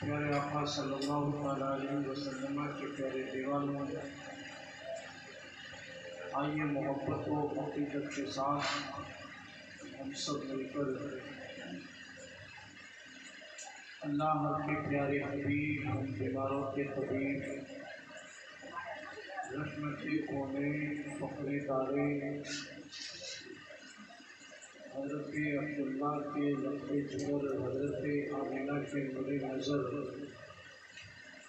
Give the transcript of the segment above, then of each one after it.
प्यारे आका सल्लल्लाहु अलैहि वसल्लम के प्यारे दीवानों, आइए मोहब्बत व अक़ीदत के साथ हम सब मिलकर अल्लाह के प्यारे हबीब, हम बीमारों के तबीब, रहमत कौने फ़ख्र दारे हज़रत अब्दुल्लाह के लफ्ज़ जुगर, हज़रत आमिना के नूर नज़र,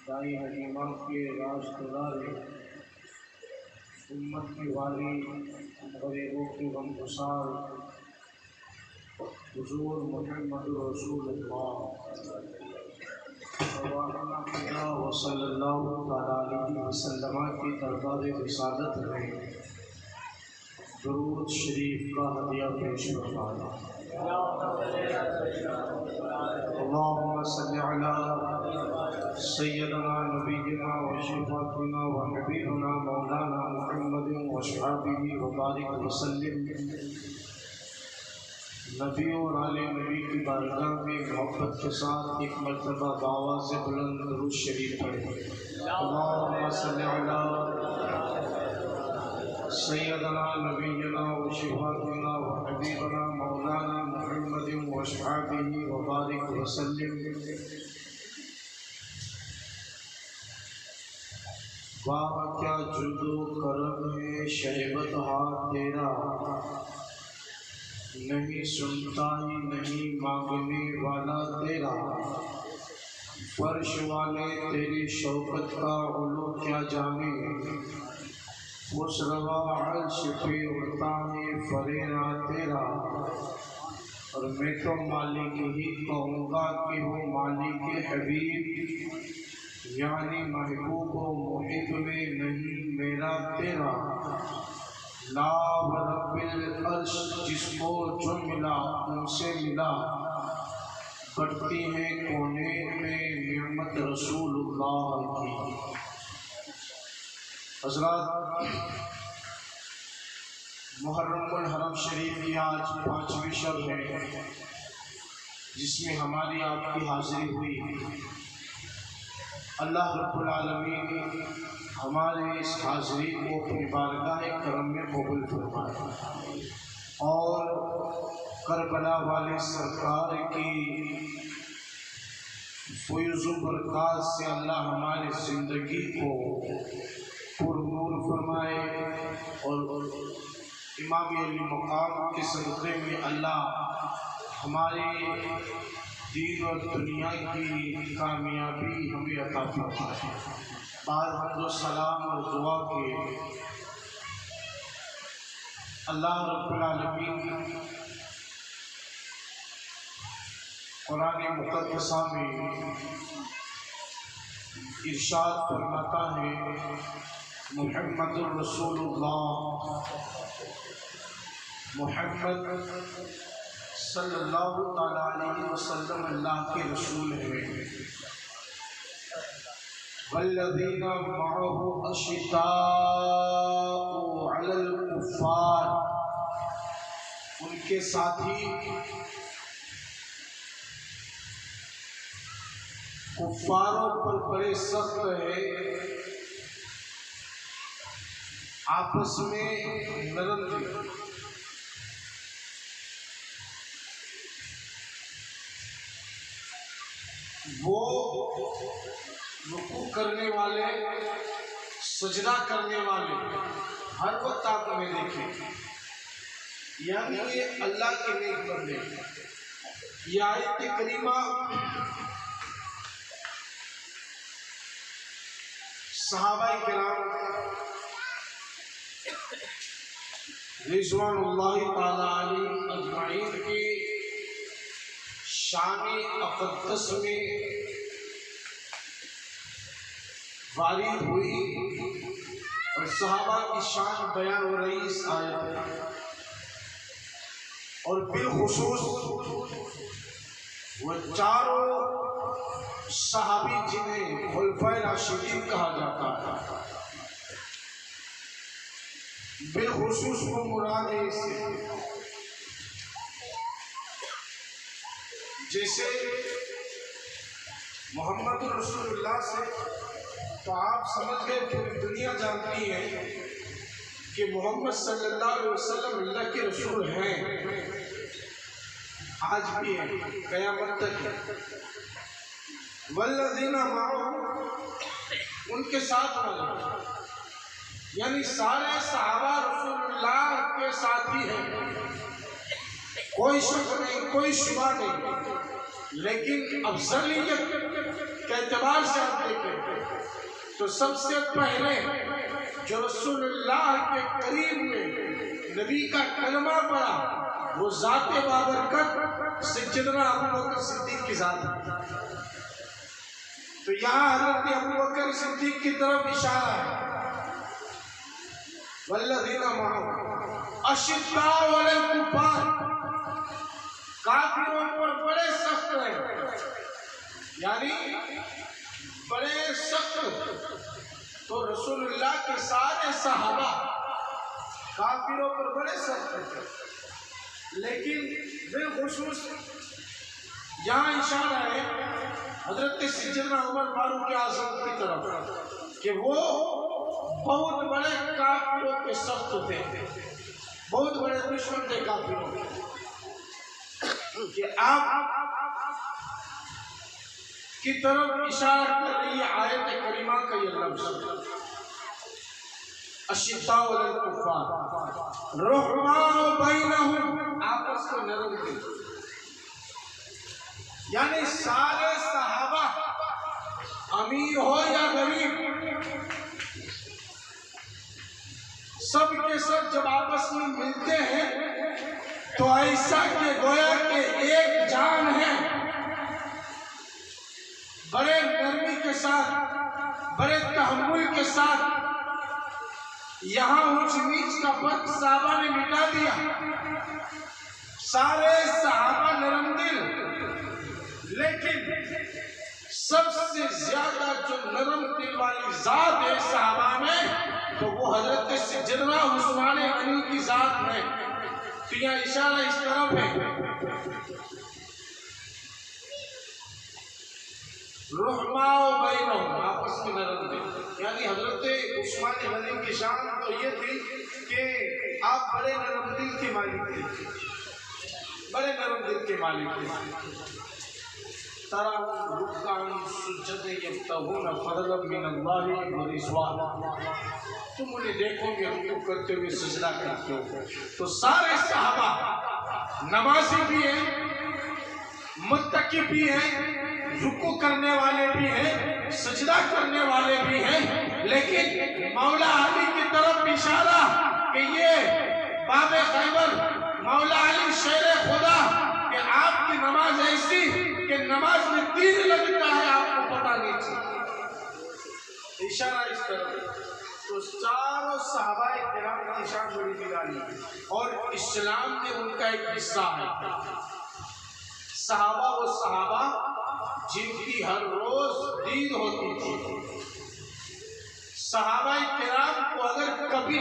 दाई हलीमा के राज दुलारे, उम्मत की वाली, गरीबों की गमगुसार हुज़ूर मुहम्मद रसूलुल्लाह सल्लल्लाहु अलैहि वसल्लम की दरबार रिसालत में दुरूद शरीफ का हदिया पेश फरमाना। अल्लाहुम्मा सल्लि अला सय्यदना नबिय्यिना व शफ़ीअना व हबीबना मौलाना मुहम्मदिन व अस्हाबिही व बारिक वसल्लिम। नबी और आले नबी की बारगाह में मोहब्बत के साथ एक मरतबा बावाज़ बुलंद दुरूद शरीफ पढ़ें। अल्लाहुम्मा सल्लि अला सय्यदना नबिय्यिना व शफ़ीअना व हबीबना मौलाना मुहम्मदिन व अस्हाबिही व बारिक वसल्लिम। वाह क्या जुदो करम है शहबत हाथ तेरा, नहीं सुनता ही नहीं मांगने वाला तेरा। फर्श वाले तेरी शौकत का उलू क्या जाने, उस रवा अर्श पे उड़ता है फरेरा तेरा। और मैं तो मालिक ही कहूँगा कि वो मालिक हबीब, यानी महबूब व मुहिब में नहीं मेरा तेरा। ला व रब्बिल अर्श, जिसको जो मिला उनसे मिला, बढ़ती है कोने में निअमत रसूलुल्लाह की। हज़रात, मुहर्रमुल हरम शरीफ की आज 5वीं शब है, जिसमें हमारी आपकी हाज़िरी हुई। अल्लाह रब्बुल आलमीन हमारे इस हाज़िरी को अपनी बारगाह करम में कबूल फरमाए और करबला वाले सरकार की फैज़ बरक़ात से अल्लाह हमारी ज़िंदगी को पुरनूर फरमाए और इमाम अली मकाम के सदक़े में अल्लाह हमारे दीन और दुनिया की कामयाबी हमें अता फरमाए। बाद हमदो सलाम और दुआ के अल्लाह रब्बुल आलमीन कुरान मुक़द्दसा में इरशाद फरमाता है, मुहम्मदुर रसूलुल्लाह, मुहम्मद सल्लल्लाहु अलैहि वसल्लम अल्लाह के रसूल हैं। वल्लज़ीना मअहु अशिद्दाउ अलल कुफ़्फ़ार, उनके साथी कुफ़ारों पर बड़े सख्त है। आपस में नरम दिल, वो रुकू करने वाले, सजदा करने वाले हर वक्त आप उन्हें देखें, यानी ये अल्लाह के नेक बंदे। ये आयत करीमा सहाबाए किराम रिज़वानुल्लाहि ताला अलैहिम अजमाइन की शान अक़द्दस में वारिद हुई और सहाबा की शान बयान हो रही इस आयत में। और बिलखुसूस वो चारों सहाबी जिन्हें खुलफाए राशिदीन कहा जाता है, बिलखुसूस को मुराद है इससे। जैसे मोहम्मद रसूलुल्लाह से तो आप समझ गए, पूरी दुनिया जानती है कि मोहम्मद सल्लल्लाहु अलैहि वसल्लम अल्लाह के रसूल हैं, आज भी है, क़यामत तक है। वल्लज़ीना माअहु, उनके साथ वाले, यानी सारे सहाबा रसूलुल्लाह के साथी हैं, कोई शक नहीं, कोई शुबा नहीं। लेकिन अफजलियत के एतबार से आप देखें तो सबसे पहले जो रसूलुल्लाह के करीब में नबी का कलमा पड़ा वो ज़ाते बाबरकत सैयदना अबू बकर सिद्दीक़ की ज़ात है। तो यहाँ हज़रत अबू बकर सिद्दीक़ की तरफ इशारा है। वल्लज़ीना मअहु अशिद्दाउ अलल कुफ़ार, काफिरों पर बड़े सख्त हैं, यानी बड़े सख्त। तो रसूलुल्लाह के सारे सहाबा काफिरों पर बड़े सख्त थे, लेकिन बिलखुसूस यहाँ इशारा है हजरत सैयदना उमर फारूक आज़म की तरफ कि वो बहुत बड़े काफिरों के सख्त थे, बहुत बड़े दुश्मन थे काफिरों के। कि आप की तरफ इशारा कर रही है आयत करीमा का ये लफ्ज़, अशिद्दाउ अलल कुफ़ार रुहमाउ बैनहुम, आपस में नरम दिल। यानी सारे सहाबा अमीर हो या गरीब, सब के सब जब आपस में मिलते हैं तो ऐसा के गोया के एक जान है, बड़े नरमी के साथ, बड़े तहम्मुल के साथ। यहाँ ऊंच नीच का फर्क सहाबा ने मिटा दिया, सारे सहाबा नरम दिल। लेकिन सबसे ज्यादा जो नरम दिल वाली जात है सहाबा में, तो वो हजरत सैयदना उस्मान गनी की जात में। तो यहाँ इशारा इस तरफ है, रुहमाउ बैनहुम, आपस में नरम दिल। यानी हजरत उस्मान गनी की शान तो ये थी कि आप बड़े नरम दिल के मालिक थे, बड़े नरम दिल के मालिक थे। तराहुम रुक्कान सुज्जदे यब्तगून फज़लन मिनल्लाहि व रिज़वान, तुम उन्हें देखोगे रुकू करते हुए सजदा करते हो। तो सारे सहाबा नमाजी भी हैं, मुत्तकी भी हैं, रुकू करने वाले भी हैं, सजदा करने वाले भी हैं। लेकिन मौला अली की तरफ इशारा कि ये बाबे खैबर, मौला अली शेर खुदा, कि आपकी नमाज ऐसी कि नमाज में तीर लगता है, आपको पता नहीं चलता। इशारा इस तरह। तो चारों सहाबाए किराम की शान बड़ी निराली और इस्लाम में उनका एक हिस्सा है। सहाबा वो सहाबा जिनकी हर रोज दीद होती थी। सहाबाए किराम को अगर कभी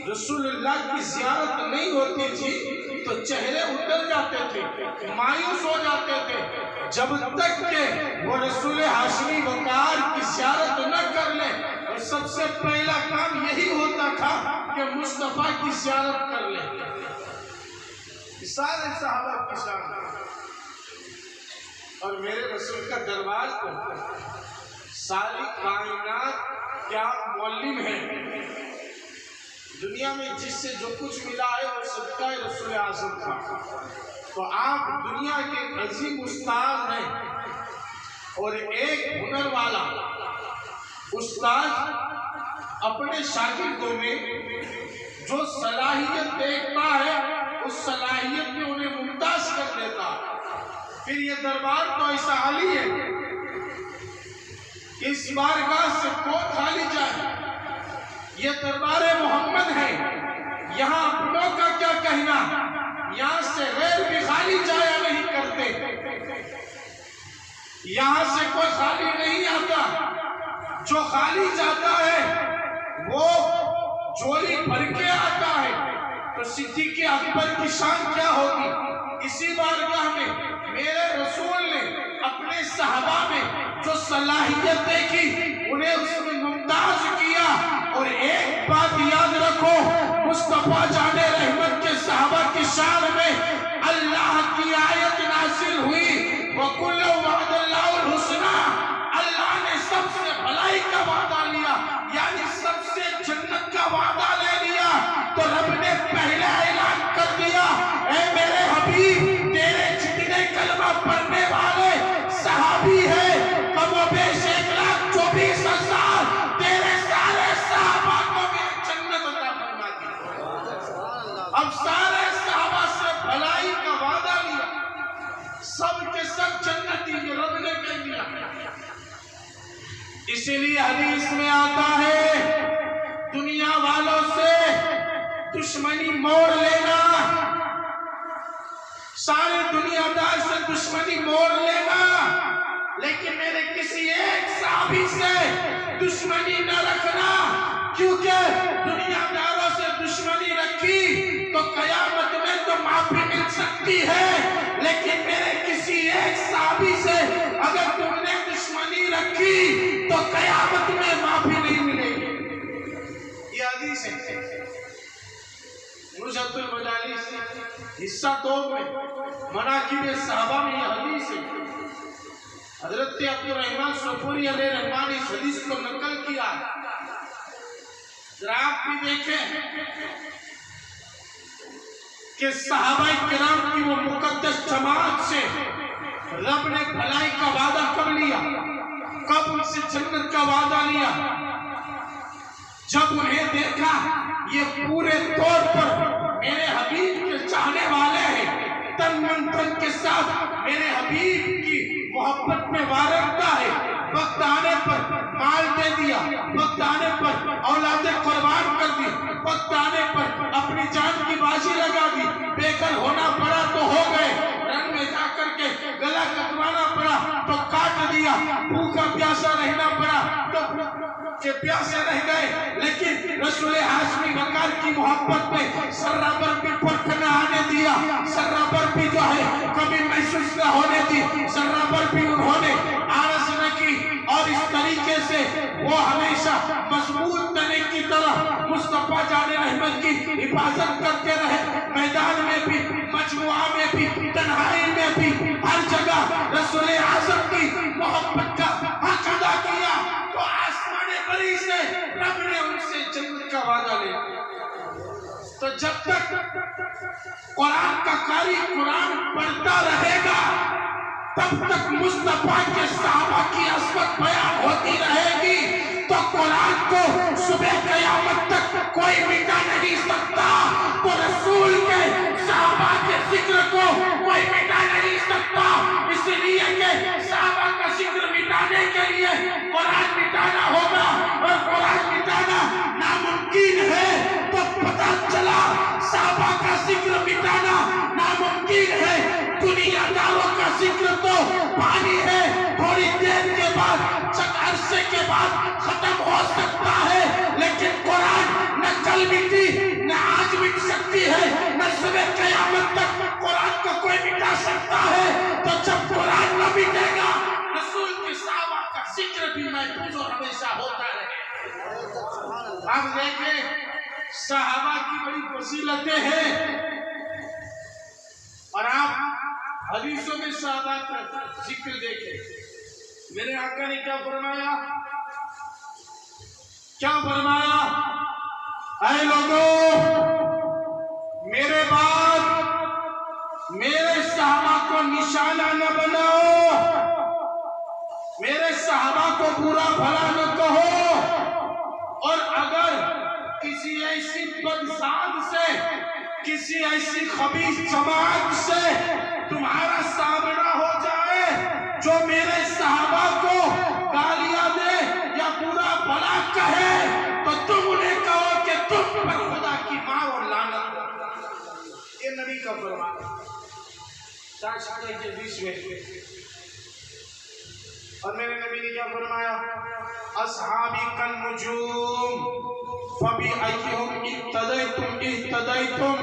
रसूलुल्लाह की ज़ियारत नहीं होती थी तो चेहरे उतर जाते थे, मायूस हो जाते थे, जब तक के वो रसूल हाशमी वकार की ज़ियारत न कर ले। और सबसे पहला काम यही होता था कि मुस्तफा की ज़ियारत कर ले। सारे सहाबा की शान और मेरे रसूल का दरबार को सारी कायनात क्या मौलिम है। दुनिया में जिससे जो कुछ मिला है वो सबका रसूल आज़म था। तो आप दुनिया के अजीम उस्ताद हैं और एक हुनर वाला उस्ताद अपने शागिर्दों में जो सलाहियत देखता है उस सलाहियत में उन्हें मुमताज कर देता। फिर ये दरबार तो ऐसा हाली है कि इस बारगाह से कौन खाली जाए। ये दरबार मोहम्मद है, यहाँ अपनों का क्या कहना, यहाँ से गैर भी खाली जाया नहीं करते। यहाँ से कोई खाली नहीं आता, जो खाली जाता है वो झोली भर के आता है। तो सिद्दीक़ अकबर की शान क्या होगी। इसी बारगाह में मेरे रसूल ने अपने सहाबा में जो सलाहियत देखी उन्हें उसमें मुमताज किया। और एक बात याद रखो, मुस्तफा जाने रहमत के सहाबा की शान में अल्लाह की आयत नासिल हुई, वकुल्लु वअदल्लाहुल हुस्ना। अल्लाह ने सबसे भलाई का वादा लिया, यानी सबसे जन्नत का वादा ले लिया। तो रब ने पहले ऐलान कर दिया, ऐ मेरे हबीब, तेरे जितने कलमा पढ़ने वाले सहाबी है कमोबेश 1,24,000 तेरे सारे सहाबा को भी जन्नत अता फरमा दी। अब सारे सहाबा से भलाई का वादा लिया, सब के सब जन्नती, ये रब ने कह दिया। इसीलिए हदीस में आता है दुनिया वालों से दुश्मनी मोड़ लेना, सारे दुनियादार से दुश्मनी मोड़ लेना, लेकिन मेरे किसी एक साहबी से दुश्मनी न रखना। क्योंकि दुनियादारों से दुश्मनी रखी तो कयामत में तो माफी मिल सकती है, लेकिन मेरे किसी एक साहबी से अगर तुमने दुश्मनी रखी तो कयामत में माफी नहीं मिलेगी। ये हदीस है मुजद्दिद मजालिस हिस्सा 2 में मनाकिब सहाबा में ये हदीस है। हजरत अब्दुर रहमान सफूरी अलैहिर्रहमान इस हदीस को नकल किया। जरा आप भी देखें कि सहाबाए किराम की वो मुकद्दस जमात से रब ने भलाई का वादा कब लिया, कब उनसे जन्नत का वादा लिया, जब उन्हें देखा ये पूरे तौर पर मेरे हबीब के चाहने वाले हैं, तन मन धन के साथ मेरे हबीब की मोहब्बत में वारंदा है। वक्त आने पर माल दे दिया, वक्त आने पर औलादे कुर्बान कर दी, वक्त आने पर अपनी जान की बाजी लगा दी। बेघर होना पड़ा तो हो गए, रन में जाकर के गला कटवाना पड़ा तो काट दिया, भूखा प्यासा रहना पड़ा तो के प्यासे रह गए। लेकिन रसूल हाशमी वकार की मोहब्बत में सर्रा पर भी फर्क न आने दिया, सर्रा पर भी जो है कभी महसूस न होने दी, सर्रा पर भी उन्होंने आलस न की। और इस तरीके से वो हमेशा मजबूत तने की तरह मुस्तफा जाने रहमत की हिफाजत करते रहे। मैदान में भी, मजमुआ में भी, तन्हाई में भी, हर जगह रसूल आज़म की मोहब्बत का हक अदा किया। तो आसमाने बरी से रब ने उनसे जन्नत का वादा लिया। तो जब तक कुरान का कारी कुरान पढ़ता रहेगा तब तक मुस्तफा के सहाबा की अस्मत बयान होती रहेगी। तो कुरान को सुबह क़यामत तक कोई मिटा नहीं सकता, तो रसूल के सहाबा के जिक्र को कोई मिटा नहीं सकता। इसलिए कि सहाबा का जिक्र मिटाने के लिए कुरान मिटाना होगा, और कुरान मिटाना नामुमकिन है। तो पता चला सहाबा का जिक्र मिटाना नामुमकिन है, दुनियादारों का जिक्र तो पानी है, थोड़ी देर के बाद, अरसे के बाद खत्म हो सकता है। लेकिन कुरान न कल मिटी न आज मिट सकती है, न सुबह क़यामत तक कुरान को कोई मिटा सकता है। तो जब कुरान न मिटेगा रसूल के सहाबा का जिक्र भी महफूज और हमेशा होता रहे। अब देखें सहाबा की बड़ी फजीलतें हैं और आप हदीसों में सहाबा का जिक्र देखें। मेरे आका ने क्या फरमाया, क्या फरमाया, ऐ लोगों मेरे बाद मेरे सहाबा को निशाना न बनाओ, मेरे सहाबा को बुरा भला न कहो, और अगर किसी ऐसी बदसाद से, किसी ऐसी खबीस जमात से तुम्हारा सामना हो जाए जो मेरे सहाबा को गालियां दे या बुरा भला कहे, तो तुम उन्हें कहो कि तुम पर खुदा की मां और लानत। ये नबी का फरमान के बीच में। और मेरे नबी ने क्या फरमाया, अस्हाबी कन नुजूम फबी अय्युहुम इक्तदैतुम इह्तदैतुम।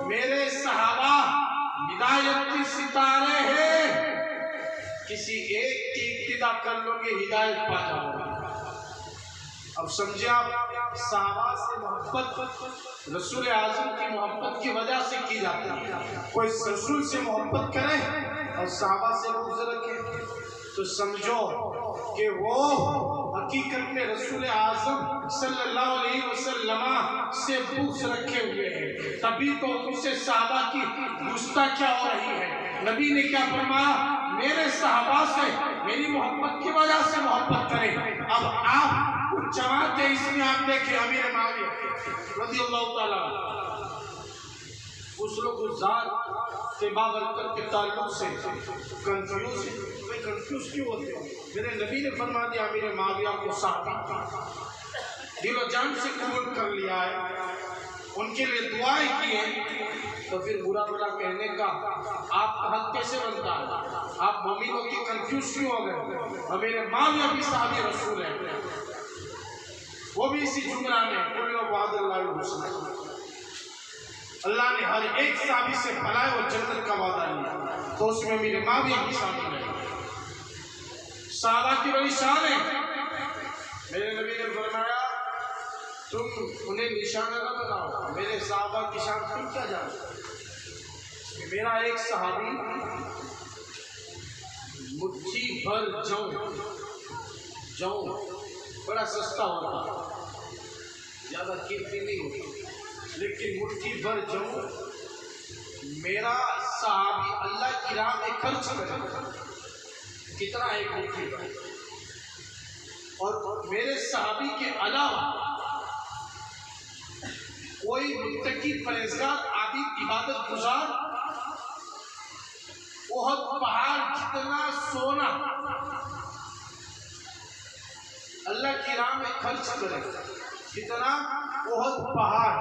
मेरे सहाबा हिदायत के सितारे हैं, किसी एक की इक्तिदा कर लोगे हिदायत पा जाओगे। अब समझे आप, सहाबा से मोहब्बत रसूल आज़म की मोहब्बत की वजह से की जाती है। कोई रसूल से मोहब्बत करे और सहाबा से बुग़्ज़ रखे तो समझो कि वो हकीकत में रसूल आज़म सल्लल्लाहु अलैहि वसल्लम से बुग़्ज़ रखे हुए हैं, तभी तो उनसे सहाबा की गुस्ताखियां हो रही है। नबी ने क्या फरमाया, मेरे सहाबा से मेरी मोहब्बत की वजह से मोहब्बत करें। अब आप जमात है, इसमें आप देखें अमीर माविया रज़ियल्लाहु ताला उस लोग गुज़ार के बाबरकत के ताल्लुक से कंफ्यूज क्यों होते हो। मेरे नबी ने फरमा दिया अमीर माविया को साहबी दिलो जान से कबूल कर लिया है, उनके लिए दुआएं की हैं, तो फिर बुरा बुरा कहने का आपका हक कैसे बनता है। आप मोमिनों की कंफ्यूज क्यों हो गए। अमीर माविया भी साहबी रसूल है, वो भी इसी जुमला में कुल्लु वादल्लाहु हुस्ना। अल्लाह ने हर एक साहबी से भलाई और जन्नत का वादा लिया, तो उसमें मेरे माविया भी शामिल है। सहाबा की बड़ी शान है। मेरे नबी ने फरमाया तुम उन्हें निशाना न बनाओ, मेरे सहाबा की शान तुम क्या जानते। मेरा एक सहाबी मुट्ठी भर जौ बड़ा सस्ता होता, ज्यादा कीमती नहीं होती, लेकिन मुट्ठी भर जौ मेरा सहाबी अल्लाह की राह में खर्च करे। कितना एक मुट्ठी भर। और मेरे सहाबी के अलावा कोई मुत्तकी परहेज़गार आबिद इबादत गुजार ओहद पहाड़ जितना सोना अल्लाह की राह में खर्च करे, कितना ओहद पहाड़।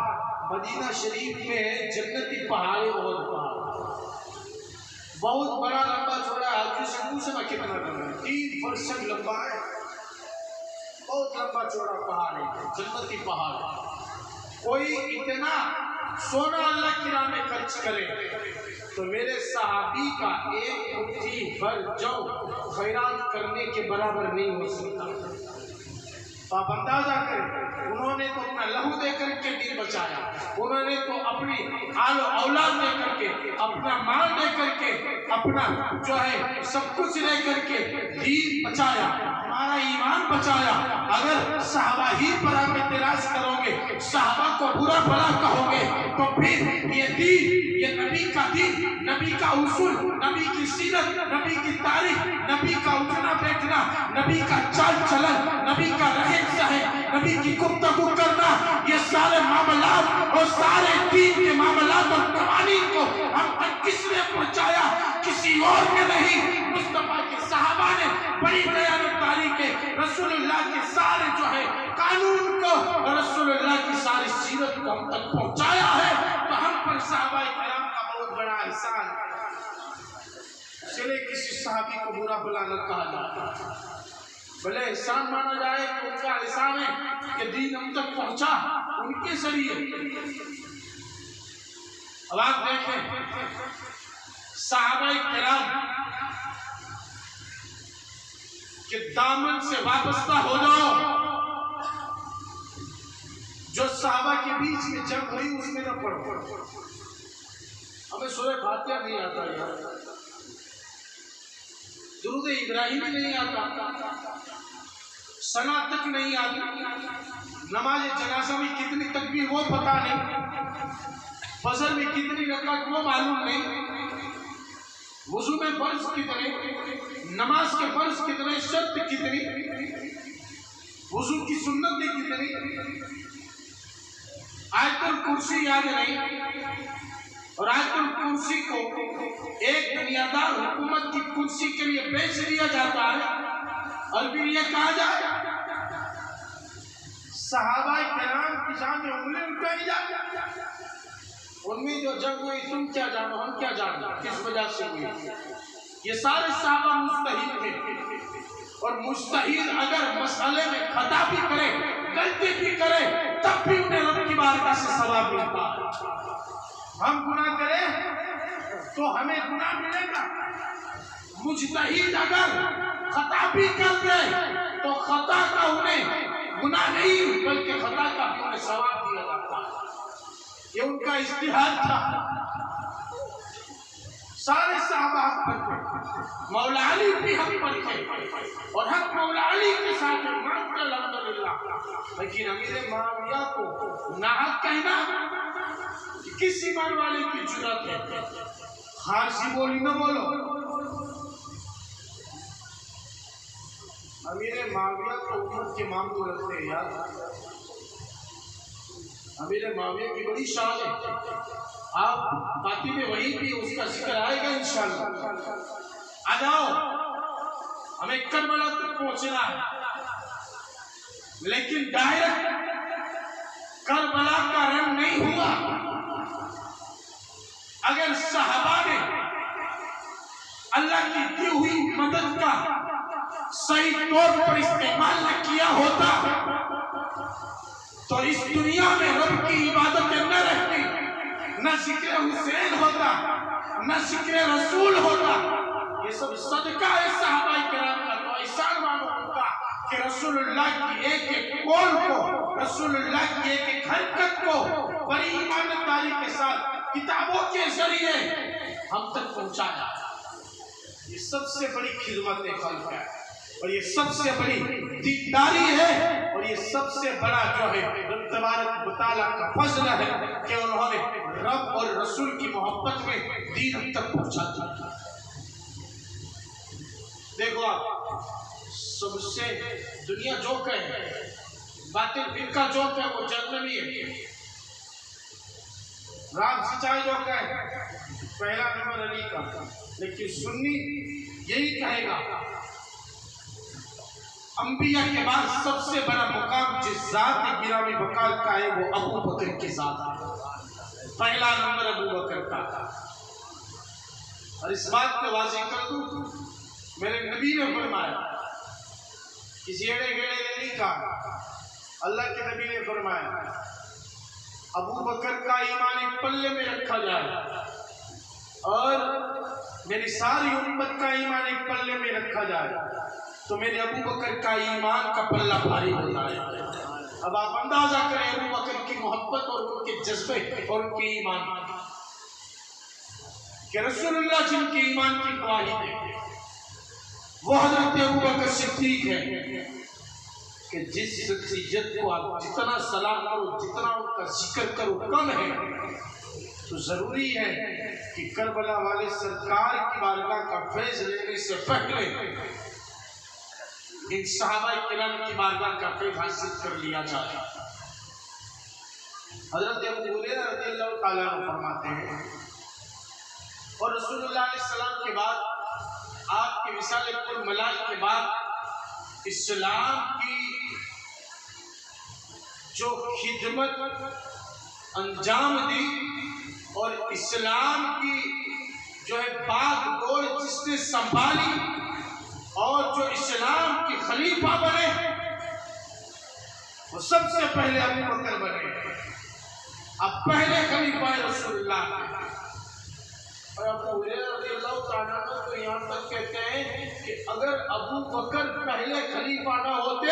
मदीना शरीफ में जन्नती पहाड़ है ओहद पहाड़, बहुत बड़ा लंबा चौड़ा है। आदमी से पूछना कितना लंबा है, 3% लंबा है, बहुत लंबा चौड़ा पहाड़ है, जन्नती पहाड़। कोई इतना सोना अल्लाह की राह में खर्च करे तो मेरे सहाबी का एक मुट्ठी भर जौ खैरात करने के बराबर नहीं हो सकता। तो आप अंदाजा करें, उन्होंने तो अपना लहू दे करके दीन बचाया, उन्होंने तो अपनी आल औलाद दे करके, अपना माल दे करके, अपना जो है सब कुछ दे करके दीन बचाया, हमारा ईमान बचाया। अगर सहाबा ही पर आप इतराज करोगे, सहाबा को बुरा भला कहोगे, तो फिर ये दीन, ये नबी का दीन, नबी का उसूल, नबी की सीरत, नबी की तारीख, नबी का उठना बैठना, नबी का चाल चलन, नबी का रहन सहन, नबी की गुफ्तगू करना, ये सारे मामलात और सारे दीन के मामलात और कवानीन को हम तक किसने पहुंचाया, किसी और ने नहीं, मुस्तफा के सहाबा ने बड़ी दयानतारी के रसूलुल्लाह के सारे जो है कानून को और रसूलुल्लाह की सारी सीरत को हम तक पहुंचाया है। तो हम पर सहाबा किराम का बहुत बड़ा एहसान। चले किसी सहाबी को बुरा भला न कहा जाता, भले एहसान माना जाए तो उनका एहसान है कि दीन हम तक पहुंचा उनके जरिए। अब आप देखें सहाबा किराम के दामन से वाबस्ता हो जाओ, सहाबा के बीच में जंग हुई, उसमें न पढ़ो। हमें सूरह फातिहा नहीं आता यार, दुरूद इब्राहिमी नहीं आता, सना तक नहीं आती, नमाज जनाजा में कितनी तकबीर वो पता नहीं, फजर में कितनी रकात वो मालूम नहीं, वुजू में फर्ज कितने, नमाज के फर्ज कितने, शर्त कितनी, वुजू की सुन्नत कितनी, आयतुल कुर्सी याद नहीं, और आयतुल कुर्सी को एक दुनियादार हुकूमत की कुर्सी के लिए बेच दिया जाता है, और फिर ये कहा जाए सहाबा किराम की सामने उंगली उठाई जाए, उनमें जो जंग हुई तुम क्या जानो, हम क्या जानो, किस वजह से हुई। ये सारे सहाबा मुस्तहीद थे, और मुस्तहीद अगर मसले में खता भी करे, गलती भी करे, तब भी उन्हें रब की बारगाह से सवाब मिलता है। हम गुनाह करें तो हमें गुनाह मिलेगा, मुजतहीद अगर खता भी कर दे तो खता का उन्हें गुनाह नहीं बल्कि खता का भी उन्हें सवाब दिया जाता है। ये उनका इज्तिहाद था। सारे सहाबा हक पर थे, मौला अली भी हक पर थे, और हक मौला अली के साथ मानते अल्हम्दुलिल्लाह। लेकिन अमीर मुआविया को नाहक कहना किस ईमान वाले की जुर्रत है? खारसी बोली न बोलो। अमीर मुआविया को उम्मत के मामू रखते हैं यार, अमीर मुआविया की बड़ी शान है। आप बाकी में वही भी उसका जिक्र आएगा इंशाअल्लाह। आ जाओ, हमें करबला तक पहुंचना है, लेकिन डायरेक्ट करबला का रंग नहीं हुआ। अगर सहाबा ने अल्लाह की दी हुई मदद का सही तौर पर इस्तेमाल न किया होता तो इस दुनिया में रब की इबादतें न रहती, न जिक्र हुसैन होता, न जिक्र रसूल होता। ये सब सदका है सहाबा किराम का। तो एहसान मानो उनका कि रसूलुल्लाह की एक एक कौल को, रसूलुल्लाह की एक एक हरकत को बड़ी ईमानदारी के साथ किताबों के जरिए हम तक पहुंचाया। ये सबसे बड़ी खिदमत खल्क है, और ये सबसे बड़ी दीनदारी है, और ये सबसे बड़ा जो है रब तबारक व तआला का फजल है कि उन्होंने रब और रसूल की मोहब्बत में दीन तक पहुंचा दिया। देखो आप, सबसे दुनिया जो कहे, बातिल फिरका जो कहे वो जन्नती है, राम सिंचाई जो कहे पहला नंबर अली का, लेकिन सुन्नी यही कहेगा अंबिया के बाद सबसे बड़ा मुकाम जिस जात गिरामी बकाल का है वो अबू बकर की जात है। पहला नंबर अबू बकर का। और इस बात को वाज़ेह कर दूं, मेरे नबी ने फरमाया, किसी एड़े गेड़े ने नहीं कहा, अल्लाह के नबी ने फरमाया अबू बकर का ईमान एक पल्ले में रखा जाए और मेरी सारी उम्मत का ईमान एक पल्ले में रखा जाए तो मेरे अबू बकर का ईमान का पल्ला भारी होता है। अब आप अंदाजा करें अबू बकर की मोहब्बत और उनके जज्बे और उनके ईमान कि रसूलुल्लाह जिनके ईमान की गवाही देते वो हजरत अबू बकर सिद्दीक है कि जिस शख्सियत को आप जितना सलाम करो, जितना उनका जिक्र करो कम है। तो जरूरी है कि करबला वाले सरकार की बारगाह का फैज लेने से पहले इन सहाबा किराम की बारगाह का फैज हासिल कर लिया जाए। हजरत अबू हुरैरा रज़ियल्लाहु ताला अन्हु फरमाते हैं, और रसूलुल्लाह सल्लल्लाहु अलैहि वसल्लम के बाद, आपके विसालतुल मलाल के बाद इस्लाम की जो खिदमत अंजाम दी और इस्लाम की जो है बाग दौड़ जिसने संभाली और जो इस्लाम की खलीफा बने वो सबसे पहले अबू बकर बने। अब पहले खलीफा है रसूलुल्लाह। और अबू हुरैरा रज़ियल्लाहु ताला अन्हु तो यहाँ तक कहते हैं कि अगर अबू बकर पहले खलीफा ना होते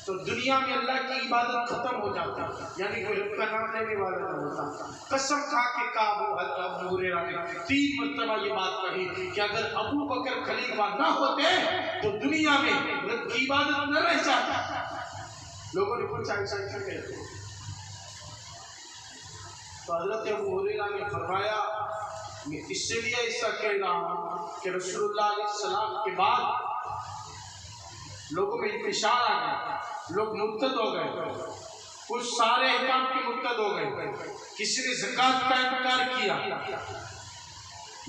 तो दुनिया में अल्लाह की इबादत खत्म हो जाती, यानी कोई रब का नाम लेने वाला नहीं होता। कसम खा के कहा अबू हुरैरा ने 3 मरतबा ये बात कही कि अगर अबू बकर खलीफा ना होते तो दुनिया में रब की इबादत न रह जाती। लोगों ने पूछा ऐसा क्यों कहते? तो हजरत अबू हुरैरा ने फरमाया मैं इसलिए ऐसा कह रहा हूँ कि रसूलुल्लाह अलैहि सलाम के बाद लोगों में इंतशार आ गया, लोग मुर्तद हो गए, कुछ सारे अहकाम के मुर्तद हो गए, किसी ने ज़कात का इनकार किया,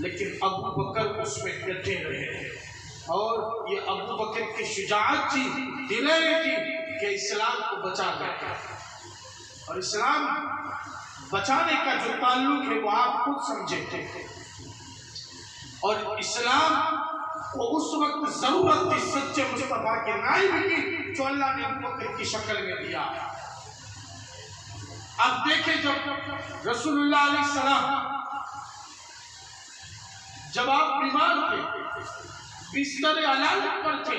लेकिन अबू बकर उसमें डटे रहे। और ये अबू बकर की शुजाअत थी, दिलेरी थी कि इस्लाम को बचा गया। और इस्लाम बचाने का जो ताल्लुक है वो आप खुद समझे थे। और इस्लाम को उस वक्त जरूरत थी सच्चे मुस्तफा के नाइब की, जो अल्लाह ने अबू बकर की शक्ल में दिया। अब देखें जब रसूलुल्लाह अलैहि सलाम जब आप बीमार थे, बिस्तर अलालत पर थे,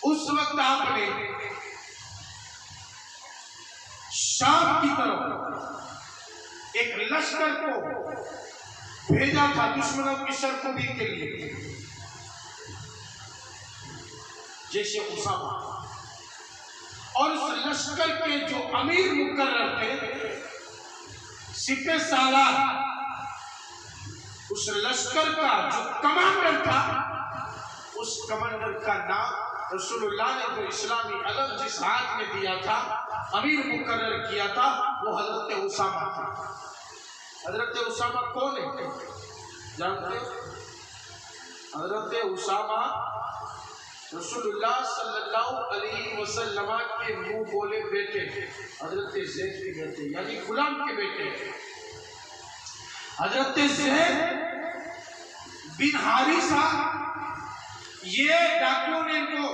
उस वक्त आपने शाम की तरफ एक लश्कर को भेजा था दुश्मनों की सरकुबी के लिए, जैसे उसामा। और उस लश्कर के जो अमीर मुकर्रर थे, सिपह सालार, उस लश्कर का जो कमांडर था, उस कमांडर का नाम रसूलुल्लाह ने जो इस्लामी अलम जिस हाथ में दिया था, अमीर मुकर्रर किया था, वो हजरत उसामा था। हजरत उसामा कौन है जानते हो? हजरत उसामा रसूलुल्लाह सल्लल्लाहु अलैहि वसल्लम के मुंह बोले बेटे, हजरत ज़ैद के बेटे, यानी गुलाम के बेटे। हजरत ज़ैद बिन हारिसा, ये डाकुओं ने इनको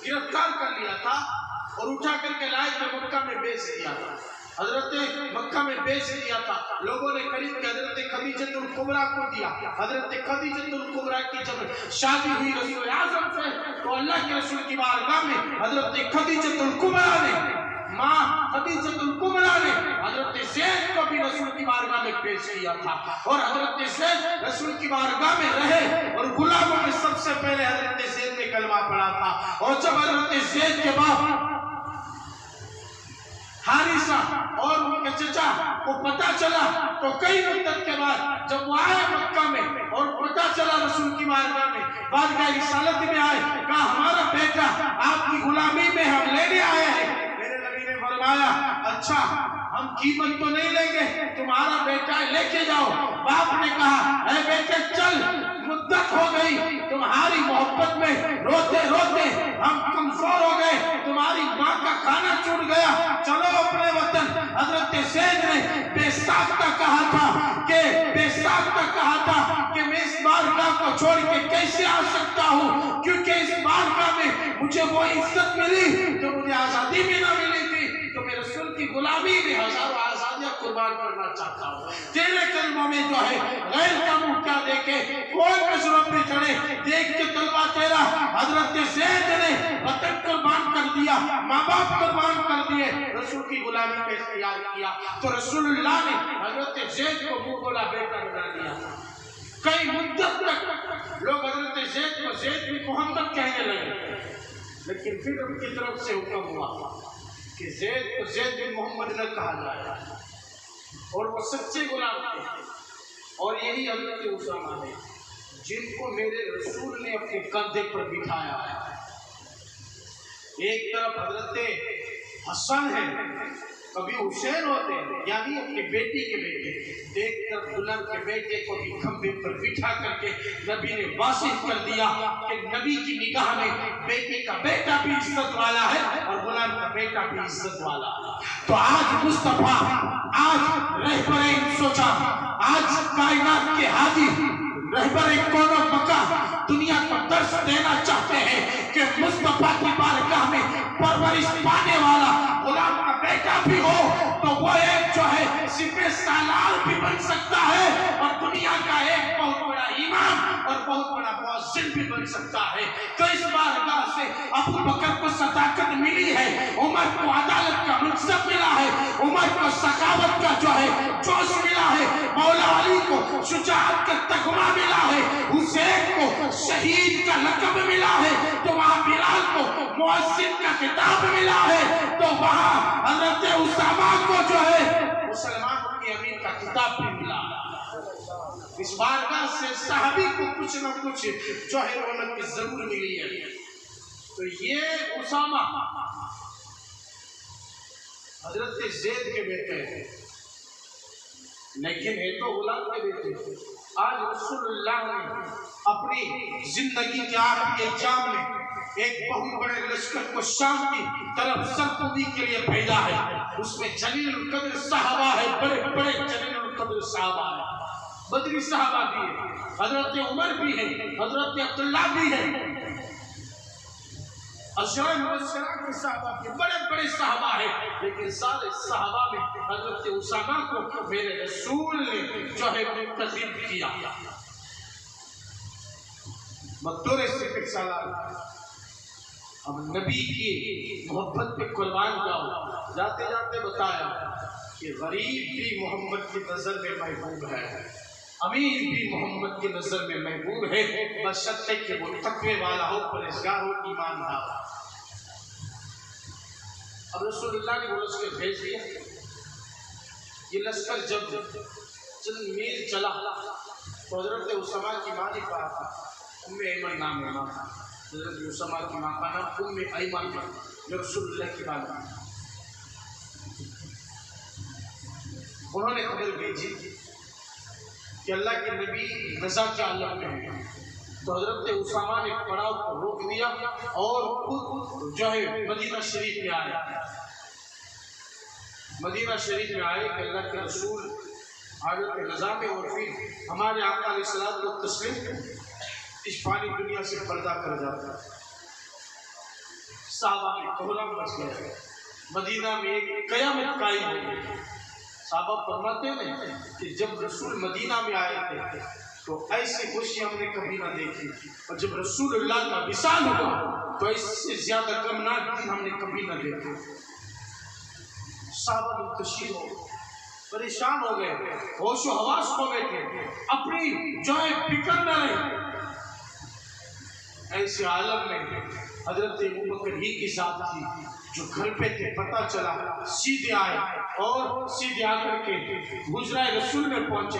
गिरफ्तार कर लिया था और उठा करके लाए थे, मक्का में बेच दिया था। हजरत मक्का में बेच दिया था, लोगों ने खरीद के हजरत खदीजतुल कुबरा को दिया। हजरत खदीजतुल कुबरा की जब शादी हुई रसूल आज़म से, तो अल्लाह के रसूल की बारगाह में हजरत खदीजतुल कुबरा ने, माँ खदीजतुल कुबरा ने हजरत ज़ैद को भी रसूल की बारगाह में पेश किया था। और हजरत ज़ैद रसूल की बारगाह में रहे और गुलामों में सबसे पहले हजरत ज़ैद ने कलमा पढ़ा था। और जब हजरत ज़ैद के बाप हारिसा और उनके चचा को पता चला, तो कई मुद्दत के बाद जब वो आए मक्का में और पता चला रसूल की बारगाह में, बारगाह रिसालत में आए, कहा हमारा बेटा आपकी गुलामी में हम लेने आए हैं। मेरे नबी ने फरमाया अच्छा, हम कीमत तो नहीं लेंगे, तुम्हारा बेटा लेके जाओ। बाप ने कहा ऐ बेटे चल, मुद्दत हो गई, तुम्हारी मोहब्बत में रोते रोते हम कमजोर हो गए, तुम्हारी माँ का खाना छूट गया, चलो अपने वतन। हजरत ज़ैद ने बेसाख्ता कहा था कि मैं इस बारगाह को छोड़ के कैसे आ सकता हूँ, क्योंकि इस बारगाह में मुझे वो इज्जत मिली जो मुझे आजादी में ना मिली थी। तो मैं रसूल की गुलामी में हजारों आजादियां कुर्बान करना चाहता हूँ। तेरे कलमों में जो है गैर का मुंह क्या देखे, कौन मशरब पे चढ़े, देख के तलवा तेरा। हजरत ज़ैद ने वतन कुर्बान कर दिया, माँ बाप कुर्बान कर दिए, रसूल की गुलामी पे इख्तियार किया। तो रसूलुल्लाह ने हजरत ज़ैद को मुंह बोला बेटा बना दिया। कई मुद्दत तक लोग हजरत ज़ैद को ज़ैद बिन मोहम्मद कहने लगे, लेकिन फिर उनकी तरफ से हुक्म हुआ कि ज़ैद को ज़ैद बिन मोहम्मद न कहा जाए, और वो सच्चे गुलाम थे। और यही हजरत उसामा है जिनको मेरे रसूल ने अपने कंधे पर बिठाया है। एक तरफ हजरत हसन है, कभी हुसैन होते हैं, यानी अपनी बेटी के बेटे, एक तरफ दुल्हन के बेटे को भी खंभे पर बिठा करके नबी ने वासिफ कर दिया कि नबी की निगाह में बेटे का बेटा भी इज्जत वाला है और गुलाम का बेटा भी इज्जत वाला है। तो आज मुस्तफा, आज रहबर सोचा, आज कायनात के हादी रहबर कौनो मका दुनिया को दर्श देना चाहते हैं कि मुस्तफा की बारगाह में परवरिश पाने वाला गुलाम का बेटा भी हो तो वो एक जो है सिपह सालार भी बन सकता है और दुनिया का एक बहुत बड़ा इमाम और बहुत बड़ा मुअज्जिन भी बन सकता है। तो इस बारगाह से अबू बकर को सदाकत मिली है, उमर को अदालत का मनसब मिला है, उमर को सखावत का जो है जोश मिला है, मौला अली को शुजाअत का तगमा मिला है, हुसैन को शहीद का लक़ब मिला है, तो वहाँ बिलाल को मुअज्जिन का खिताब मिला है, तो वहाँ हज़रत उसामा को जो है मुसलमानों के अमीर का खिताब भी मिला। इस बारगाह से सहाबी को कुछ न कुछ जो है रौनक की जरूर मिली है। तो ये उसामा हजरत ज़ैद के बेटे हैं, लेकिन है तो गुलाम के बेटे। आज रसूलुल्लाह ने अपनी जिंदगी के आखिरी एग्जाम में एक बहुत बड़े लश्कर को शाम की तरफ सरकूबी के लिए भेजा है। उसमें जलीलुल कद्र सहाबा है, बड़े बड़े जलीलुल कद्र सहाबा है, बदरी सहाबा भी है, हजरत उमर भी है, हजरत अब्दुल्ला भी है, अशरा मुबश्शरा के सहाबा के बड़े बड़े सहाबा है। लेकिन सारे सहाबा में हजरत उसामा को मेरे रसूल ने जो है मुंतखब किया। मक्तूर सिपह सालार अब नबी की मोहब्बत पे कुर्बान जाओ। जाते जाते बताया कि गरीब भी मोहम्मद की नजर में महबूब है, अमीर भी मोहम्मद की नजर में महबूब है, बशर्ते कि वो तकवे वाला हो, परहेजगार हो, ईमानदार। अब रसूलुल्लाह ने वो लश्कर भेज दिया। ये लश्कर जब चंद मील चला तो हजरत उसामा की माँ ने कहा, उम्मे ऐमन नाम है माँ, हजरत उसामा की माँ का नाम उम्मे ऐमन है, जो रसूलुल्लाह की बात। उन्होंने खबर भेजी कि अल्लाह के नबी रज़ा के आलम में है। तो हजरत उसामा ने पड़ाव को रोक दिया और खुद जो है मदीना शरीफ में आए। मदीना शरीफ में आए कि अल्लाह के रसूल हालत रज़ा में और फिर हमारे आका अलैहिस्सलाम को तस्लीम इस पानी दुनिया से पर्दा कर जाता। साहबा में कोहराम मच गया, मदीना में एक क़यामत कायम हो गई। साहबा फरमाते हैं कि जब रसूल मदीना में आए थे तो ऐसी खुशी हमने कभी ना देखी, और जब रसूलुल्लाह का विसाल हुआ तो इससे ज्यादा गमनाक दिन हमने कभी ना देखे। साहबा मुंतशिर हो, परेशान हो गए, होशो हवास खो गए थे, अपनी जो है फिक्र न रही। ऐसे आलम में हजरत अबू बकर ही की साथ थी, जो घर पे थे, पता चला, सीधे आए और सीधे आकर के गुजराए रसूल में पहुंचे,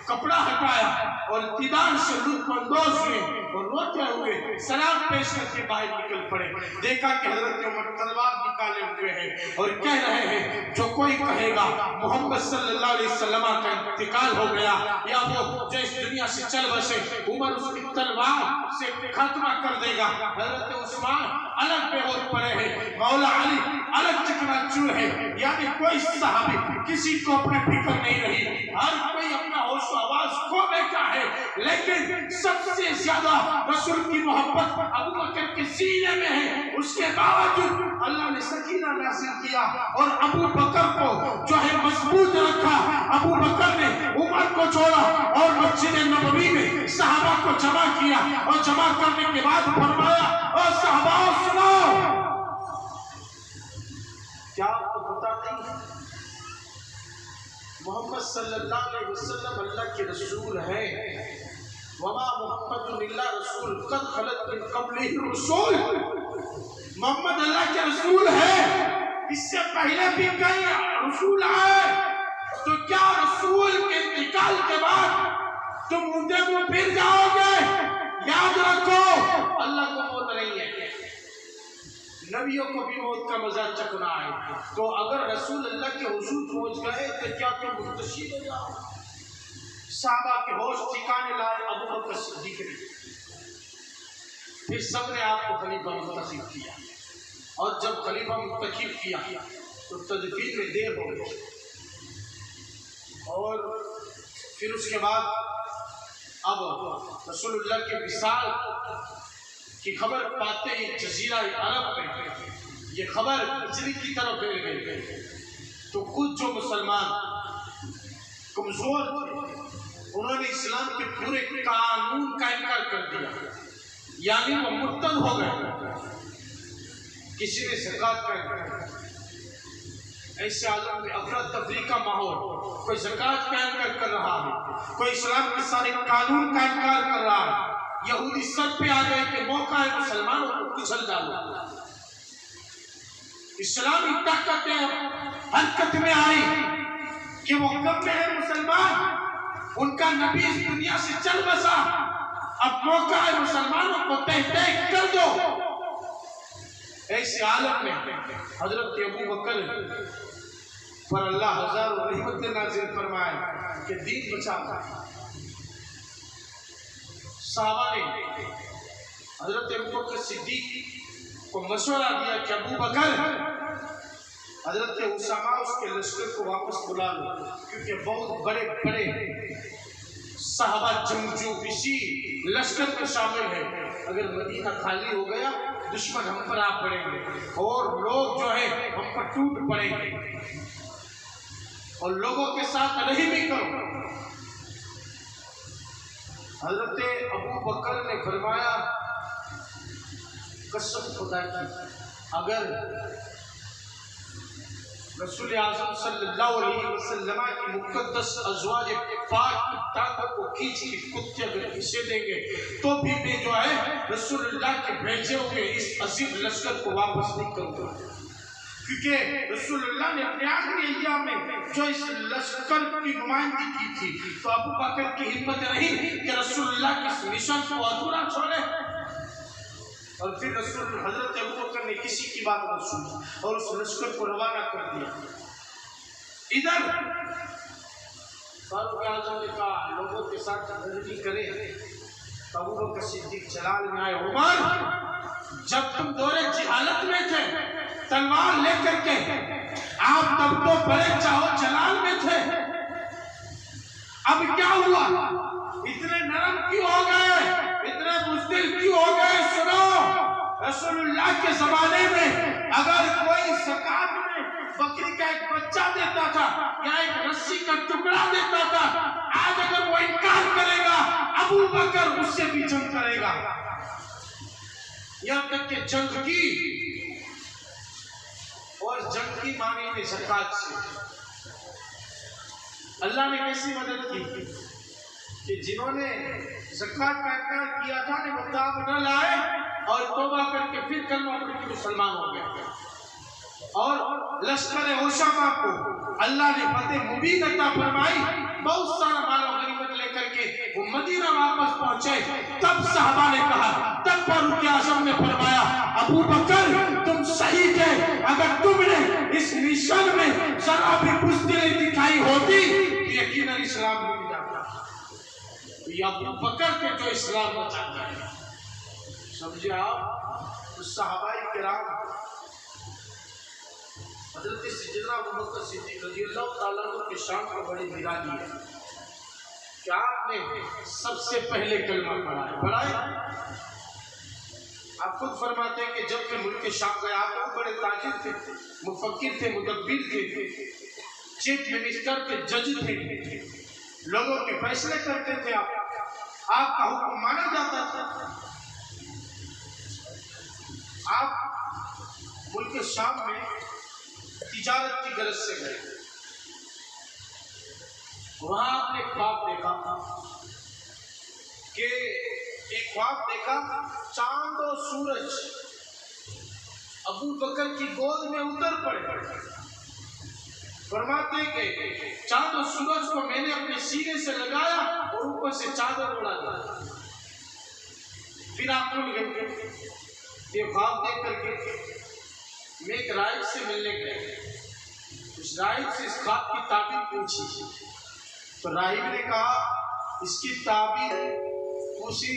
कपड़ा हटाया और दीदार से लुत्फ अंदोज हुए और रोते हुए सलाम पेश करके बाहर निकल पड़े। देखा कि हजरत उमर तलवार निकाले हुए हैं और कह रहे हैं, जो कोई कहेगा मोहम्मद सल्लल्लाहु अलैहि वसल्लम का इंतकाल हो गया या वो जो इस दुनिया से चल बसे, उमर उसकी तलवार से खात्मा कर देगा। हजरत उस्मान अलग बेहोश पड़े हैं, मौला अली अलग चकनाचूर है, यानी कोई सहाबी किसी को अपने फिक्र नहीं रही, हर कोई अपना होश आवाज खो बैठा है। लेकिन सबसे ज्यादा रसूल की मोहब्बत अबू बकर के सीने में है। उसके बावजूद अल्लाह ने सकीना नाज़िल किया और अबू बकर को जो है मजबूत रखा। अबू बकर ने उमर को छोड़ा और मस्जिद नबवी में सहाबा को जमा किया और जमा करने के बाद फरमाया, और सहाबाओ सुनो, क्या आपको पता नहीं मोहम्मद सल्लल्लाहु अलैहि वसल्लम अल्लाह के रसूल है। वमा मुहम्मदुन इल्ला रसूल कद खलत मिन क़ब्लिही रसूल, मोहम्मद अल्लाह के रसूल है, इससे पहले भी कई रसूल आए। तो क्या रसूल के इंतकाल के बाद तुम मुद्दे को फिर जाओगे? याद रखो, अल्लाह को मौत नहीं है, नबियों को भी मौत का मजा चखना है। तो अगर रसूल अल्लाह के हुजूर पहुंच गए तो क्या तुम मुर्तशिद हो जाओ? साहबा के होश ठिकाने लाए अबू बकर सिद्दीक़ ने, फिर सबने आपको खलीफा मुंतखब किया, और जब खलीफा मुंतखब किया तो तदफीन में देर हो गई, और फिर उसके बाद अब रसूलुल्लाह के विसाल की खबर पाते ही जजीरा अरब में ये खबर बिजली की तरफ फैल गई तो कुछ जो मुसलमान कमजोर थे उन्होंने इस्लाम के पूरे कानून का इनकार कर दिया, यानी वो मुर्तद हो गए। किसी ने ज़कात का इनकार किया। ऐसे आलम में अफरा तफरी का माहौल, कोई ज़कात का इनकार कर रहा है, कोई इस्लाम के सारे कानून का इनकार कर रहा है। यहूदी सब पे आ गए कि मौका है मुसलमानों को कुचल डालो। इस्लामी ताकतें हरकत में आई कि वो कब में है मुसलमान, उनका नबी इस दुनिया से चल बसा, अब मौका है मुसलमानों को तह तह कर दो। ऐसे आलम में हजरत अबू बकर पर अल्लाह हजारों रहमतें नाज़िल फरमाए कि दीन बचा। सहाबा ने हजरत अबू बकर सिद्दीक को मशवरा दिया कि अबू बकर हजरत उसामा उसके लश्कर को वापस बुला लो, क्योंकि बहुत बड़े बड़े सहाबा जंगजू इसी लश्कर में शामिल है। अगर मदीना खाली हो गया दुश्मन हम पर आ पड़ेंगे और लोग जो है हम पर टूट पड़ेंगे, और लोगों के साथ नहीं भी करो। हजरत अबू बकर ने फरमाया कसम खुदा की, अगर रसूल आज़म सल्लल्लाहु अलैहि वसल्लम की मुक़द्दस अज़वाज पाक की ताकत को खींच के कुत्ते अगर इसे देंगे तो भी मैं जो है रसूलुल्लाह के भेजे हुए इस अजीम लश्कर को वापस नहीं करूँगा, क्योंकि रसूलुल्लाह ने अपने आखिरी अय्याम में जो इस लश्कर की नुमाइंदगी की थी, तो अबू बकर की हिम्मत नहीं कि रसूलुल्लाह के इस मिशन को अधूरा छोड़े। और फिर रसूल हजरत अबू बकर ने किसी की बात न सुनी और उस लश्कर को रवाना कर दिया। इधर फारूक आज़म ने कहा लोगों के साथ गर्दी करे, अबू बकर सिद्दीक जलाल में आए। उमर, जब तुम दौरे जिहालत में थे तलवार लेकर के, आप तब तो बड़े चाहो जलाल में थे, अब क्या हुआ, इतने नरम क्यों हो गए, इतने बुज़दिल क्यों हो गए? सुनो, रसूलुल्लाह के जमाने में अगर कोई ज़कात में बकरी का एक बच्चा देता था या एक रस्सी का टुकड़ा देता था, आज अगर वो इनकार करेगा अबू बकर उससे भी जंग करेगा। यहाँ तक कि जंग की, और जंग की मांगी में ज़कात से। अल्लाह ने कैसी मदद की कि जिन्होंने ज़कात का इनकार किया था ने मुताब न लाए और तौबा करके फिर कलमा पढ़ के मुसलमान हो गए, और लश्कर ओशामा को अल्लाह ने फतेह मुबीन अता फरमाई। बहुत सारा माल और गनीमत लेकर के वो मदीना वापस पहुंचे। तब साहबा ने कहा, तब फारूक आज़म ने फरमाया अबू बकर तुम सही थे, अगर तुमने इस मिशन में जरा भी बुज़दिली दिखाई होती तो यकीनन इस्लाम मिल जाता। ये अबू बकर के जो इस्लाम बचाता है, समझे आप। तो सहाबाए किराम हज़रत सैयदना अबू बकर सिद्दीक़ रज़ियल्लाहु ताला अन्हु की शान को बड़ी निराली है कि आपने सबसे पहले कलमा पढ़ा है। आप खुद फरमाते हैं कि जब मैं मुल्क शाम गया, आप बड़े ताजिर थे, मुफक्किर थे, मुदब्बिर थे, चीफ मिनिस्टर थे, जज थे, लोगों के फैसले करते थे, आपका हुक्म माना जाता था। आप मुल्क शाम में तिजारत की गरज से गए, वहां आपने ख्वाब देखा कि एक ख्वाब देखा चांद और सूरज अबू बकर की गोद में उतर पड़े। फरमाते कि चांद और सूरज को मैंने अपने सीने से लगाया और ऊपर से चादर उड़ा दिया। फिर आप भूल गए। ये ख्वाब देख करके मैं एक राइब से मिलने गया, उस राहिब से इस ख्वाब की ताबीर पूछी, तो राहिब ने कहा इसकी ताबीर पूछी।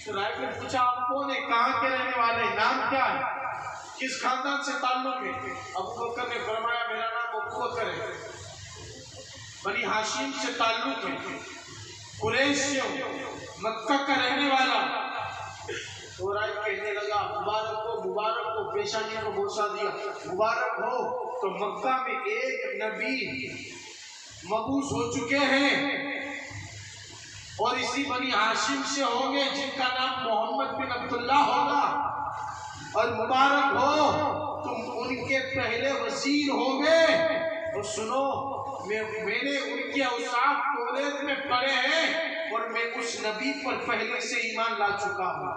तो राहिब ने पूछा आप कौन है, कहाँ के रहने वाले, नाम क्या है, किस खानदान से ताल्लुक है? अबू बकर ने फरमाया मेरा नाम अबू बकर है, बनी हाशिम से ताल्लुक है, कुरैश से हूँ, मक्का का रहने वाला। तो राहिब कहने लगा मुबारक हो पेशानी को बोसा दिया, मुबारक हो। तो मक्का में एक नबी मबूस हो चुके हैं और इसी बनी हाशिम से होंगे जिनका नाम मोहम्मद बिन अब्दुल्लाह होगा। और मुबारक हो, तुम उनके पहले वजीर होंगे। और सुनो, मैंने उनके औसाफ तौरेत में पढ़े हैं और मैं उस नबी पर पहले से ईमान ला चुका हूँ।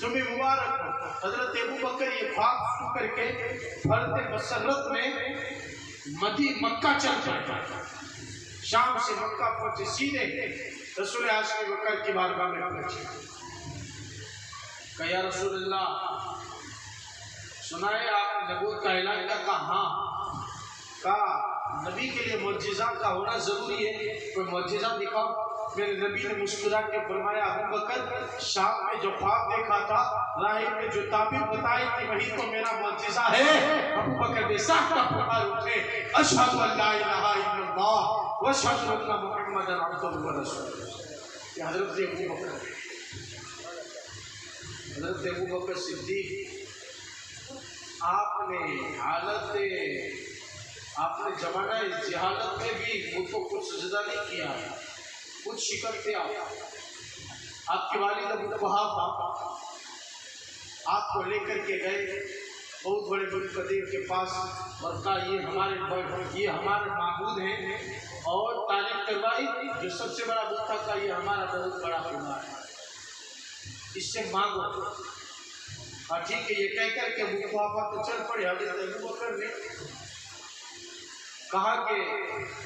तुम्हें मुबारक हो। हजरत अबू बकर ये ख्वाब सुन करके फर्द मसरत में मक्का चल पड़े। शाम से मक्का पहुंचे, सीधे रसूल हाशमी बकर की बारगाह में पहुंचे। कहा रसूलुल्लाह, सुनाए आपने नबूवत का ऐलान किया? कहा हाँ। नबी के लिए मुअज्जिज़ा का होना जरूरी है, कोई मुअज्जिज़ा दिखाओ। मेरे नबी ने मुस्कुरा के फरमाया, अबू बकर, शाम में जो ख्वाब देखा था, राहिब ने जो ताबीर बताई थी, वही तो मेरा मुअज्जिज़ा है। अबू बकर बेसाख्ता फुकार उठे, अशहदु अल्ला इलाहा इल्लल्लाह व अशहदु अन्ना मुहम्मदन अब्दुहु व रसूलुहु। ये हजरत अबू बकर सिद्दीक, आपने जमाना जहालत में भी मुझको कुछ सजदा नहीं किया, कुछ शिकन थे आपके वालिद अबू कुहाफा आपको लेकर के गए बहुत बड़े कदीर के पास और कहा ये हमारे माबूद हैं, और तारीफ करवाई जो सबसे बड़ा बुत था, ये हमारा बहुत बड़ा खुदा है, इससे मांगो। हाँ ठीक है, ये कह करके अबू कुहाफा तो चल पड़े। हज़रत अबू बकर ने कहा कि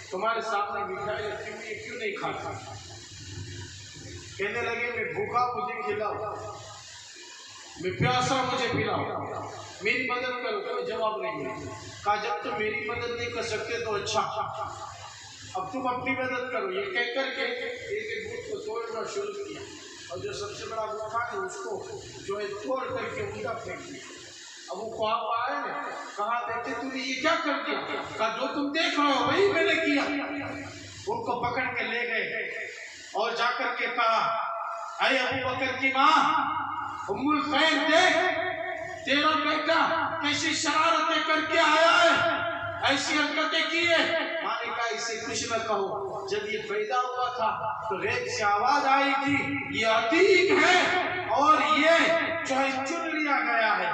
तुम्हारे सामने मिठाई रखी हुई है, क्यों नहीं खाता? कहने लगे, मैं भूखा, मुझे खिलाओ, मैं प्यासा, मुझे पिलाओ, मेरी मदद करो। कोई जवाब नहीं है। कहा जब तुम मेरी मदद नहीं कर सकते तो अच्छा, अब तुम अपनी मदद करो। ये कह करके एक बूट को तोड़ना शुरू किया और जो सबसे बड़ा बूट था उसको जो है तोड़ करके ऊंचा फेंक दिया। अब वो ख्वाब आए ना, कहा बेटे तूने ये क्या कर दिया? कहा जो तुम देख रहे हो वही मैंने किया। उनको पकड़ के ले गए और जाकर के कहा, अरे अबू बकर की माँ उम्मुल खैर, देख तेरा बेटा कैसी शरारतें करके आया है, ऐसी हरकतें की है। माँ ने कहा इसे कुछ न कहो, जब ये पैदा हुआ था तो रेत से आवाज आई थी, ये अतीक है और ये जो है चुन लिया गया है,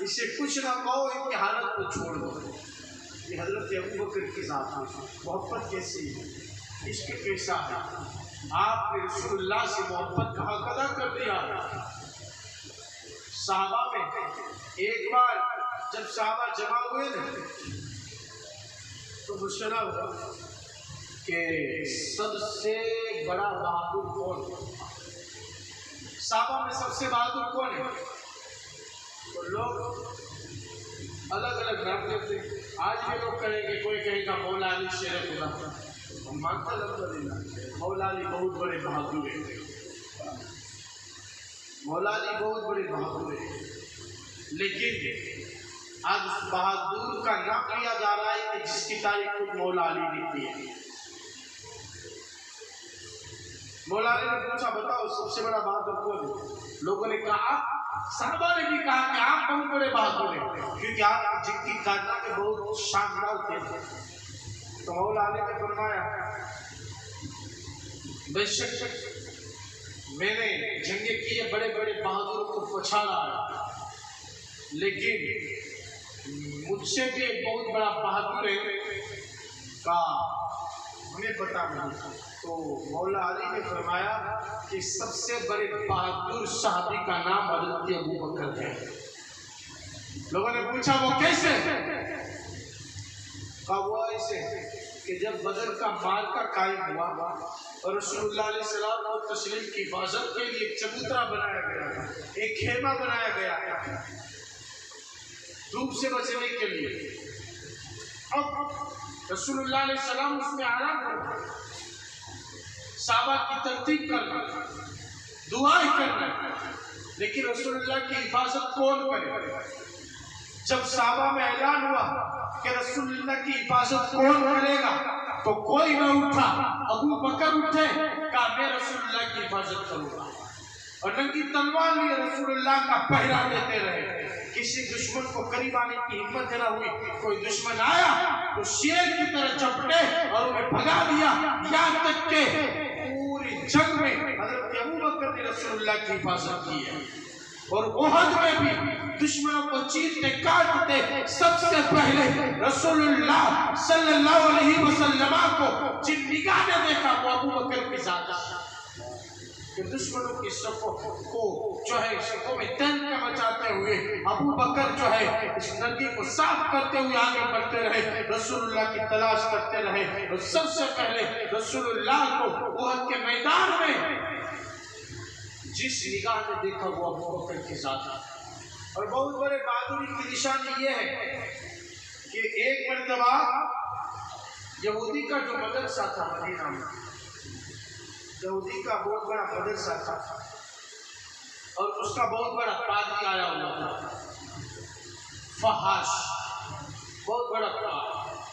इसे कुछ ना कहो, इनकी हालत को छोड़ दो। ये हजरत अबू बकर की ज़ात है। मोहब्बत कैसी है, इश्क कैसा है। आपने रसूलुल्लाह से मोहब्बत का हक अदा कर दिया। सहाबा में एक बार जब सहाबा जमा हुए ना, तो मुशरा हुआ कि सबसे बड़ा बहादुर कौन? सहाबा में सबसे बहादुर कौन है? तो लोग अलग अलग नाम लेते। आज भी लोग कहेंगे, कोई कहेगा मौला अली शेर खुदा, हम मानते अल्हम्दुलिल्लाह मौला अली बहुत बड़े बहादुर हैं, मौला अली बहुत बड़े बहादुर हैं। लेकिन आज उस बहादुर का नाम लिया जा रहा है कि जिसकी तारीफ खुद मौला अली लिखी है। मौला अली ने पूछा, बताओ सबसे बड़ा बहादुर कौन है? लोगों ने कहा, साहबा ने भी कहा कि आप बहुत बड़े बहादुर हैं, क्योंकि आप जिनकी कारनामे बहुत शानदार थे। तो मौला अली ने फरमाया, बेशक मैंने जंगे की है, बड़े बड़े बहादुरों को पछाड़ा है, लेकिन मुझसे भी एक बहुत बड़ा बहादुर है का हमें पता नहीं। तो मौला अली ने फरमाया कि सबसे बड़े बहादुर साहबी का नाम हज़रत अबू बकर है। लोगों ने पूछा वो कैसे? कहा वो ऐसे कि जब बदर का मार्का कायम हुआ और रसूलुल्लाह अलैहि सलाम को तस्लीम की हिफाजत के लिए एक चबूतरा बनाया गया था, एक खेमा बनाया गया था धूप से बचने के लिए। अब रसूलुल्लाह अलैहि सलाम उसमें आराम करना, साहबा की तरतीब करना, दुआएं करना, लेकिन रसूलुल्लाह की हिफाजत कौन करे? जब साहबा में ऐलान हुआ कि रसूलुल्लाह की हिफाजत कौन करेगा, तो कोई न उठा। अबू बकर उठे, कहा मैं रसूलुल्लाह की हिफाजत करूंगा। और नंगी तलवार लिए रसूलुल्लाह का पहरा देते रहे। किसी दुश्मन को करीब आने की हिम्मत न हुई। कोई दुश्मन आया तो शेर की तरह चपटे और उन्हें भगा दिया। यहाँ तक के पूरी जंग में हज़रत अबू बकर ने रसूलुल्लाह की हिफाजत की है। और ओहद में भी दुश्मनों को चीरते काटते सबसे पहले रसूलुल्लाह सल्लल्लाहु अलैहि वसल्लम को जिन निगाह ने देखा वो अबू बकर की ज़ात कि दुश्मनों की सफ़ों को जो है सफ़ों में तहलका मचाते हुए अबू बकर जो है इस नदी को साफ करते हुए आगे बढ़ते रहे, रसूलुल्लाह की तलाश करते रहे। और सबसे पहले रसूलुल्लाह को ओहद के मैदान में जिस निगाह ने देखा वो अबू बकर की ज़ात। और बहुत बड़े बहादुरी की निशानी ये है कि एक मर्तबा यहूदी का जो मदरसा था मदीना में, यहूदी का बहुत बड़ा मदरसा था और उसका बहुत बड़ा पादरी आया हुआ था, फहाश, बहुत बड़ा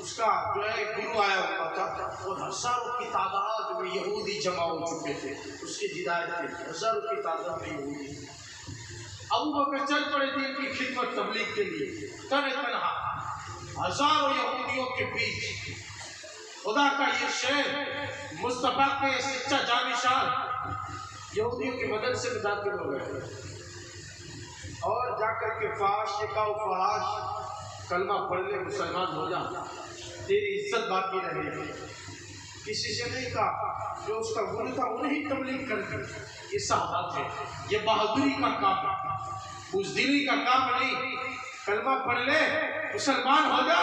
उसका जो है गुरु आया हुआ था। और हजारों की तादाद में यहूदी जमा हो चुके थे उसकी हिदायत के, हजारों की तादाद में यहूदी। अबू बकर चल पड़े दिन की खिदमत तबलीग के लिए, तने तनहा हजारों यहूदियों के बीच खुदा का ये शेर मुस्तफा के सच्चा जानिशान यहूदियों के मदरसे में दाखिल हो गए और जाकर के फहाश कलमा पढ़ ले, मुसलमान हो जा, तेरी इज्जत बाकी रहेगी। किसी से नहीं कहा, जो उसका गुरु था उन्हें ही तबलीग कर दी। ये सहाबा थे, ये बहादुरी का काम, बुज़दिली का काम नहीं। कलमा पढ़ ले, मुसलमान हो जा,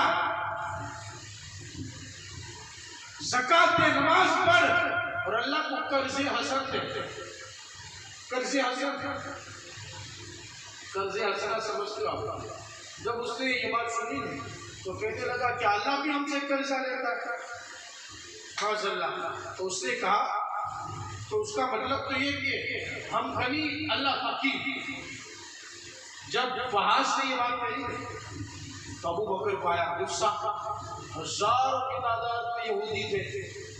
ज़कात दे, नमाज पढ़ और अल्लाह को कर्ज़े हसन दे। कर्ज़े हसना समझते हो आप? जब उसने ये बात सुनी तो कहने लगा कि अल्लाह भी हमसे कर्जा लेता है। माज़अल्लाह। तो उसने कहा, तो उसका मतलब तो ये कि हम गनी अल्लाह फकीर। जब फहाश ने ये बात कही तो अबू बकर को आया गुस्सा। हजारों की तादाद में यहूदी थे,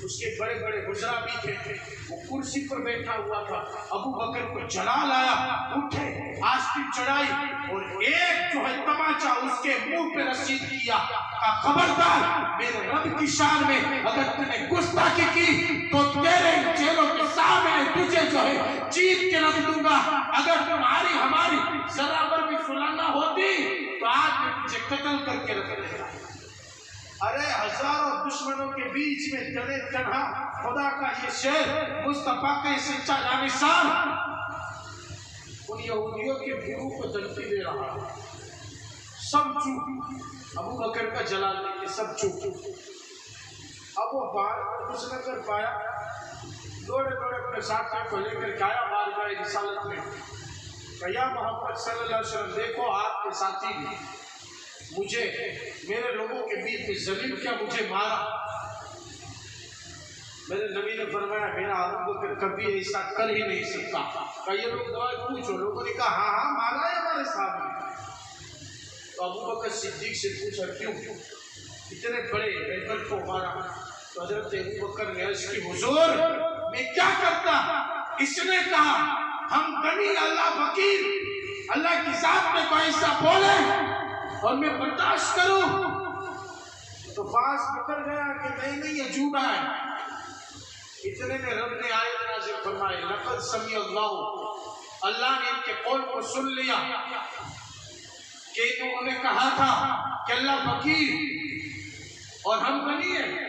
उसके बड़े बड़े हुजरा भी थे, वो कुर्सी पर बैठा हुआ था। अबू बकर को जलाल आया, उठे, आस्तीन चढ़ाई और एक जो है तमाचा उसके मुंह पे रसीद किया। खबरदार, मेरे रब की शान में अगर तूने गुस्ताखी की तो तेरे चेलों के सामने तुझे जो है चीर के रख दूंगा। अगर तुम्हारी हमारी जरा पर भी सुलहना होती तो आज मैं तुझे कत्ल करके रख देगा। अरे हजारों दुश्मनों के बीच में तने तन्हा खुदा का ये शेर मुस्तफा का सच्चा जानिसार उन यहूदियों के गुरु को धमकी दे रहा है। सब चुप, अबू बकर का जलाल लेके सब चुप। अब वो बार कुछ न कर पाया, दौड़े दौड़े अपने साथियों को लेकर आया बार बार रिसालत में, या मोहम्मद सल्लल्लाहु अलैहि वसल्लम, देखो आपके साथी ने मुझे मेरे लोगों के बीच में जलील क्या मुझे मारा। मेरे नबी ने फरमाया मेरा अबू बकर कभी ऐसा कर ही नहीं सकता। कई लोग दवा पूछो, लोगों ने कहा हाँ हाँ मारा है हमारे सामने। तो अबू बकर सिद्दीक से पूछा क्यों इतने बड़े बैठक को मारा? तो हजरत अबू बकर ने अर्ज की हुजूर मैं क्या करता? इसने कहा हम गनी अल्लाह फकीर, अल्लाह की जात में कोई ऐसा बोले और मैं बर्दाश्त करूं। तो बास पकड़ गया कि नहीं ये झूठा है। इतने में रब ने आयत नाज़िल फरमाई, लक़द समी अल्लाह ने इनके कौल को सुन लिया कि उन्होंने कहा था कि अल्लाह फकीर और हम गनी है।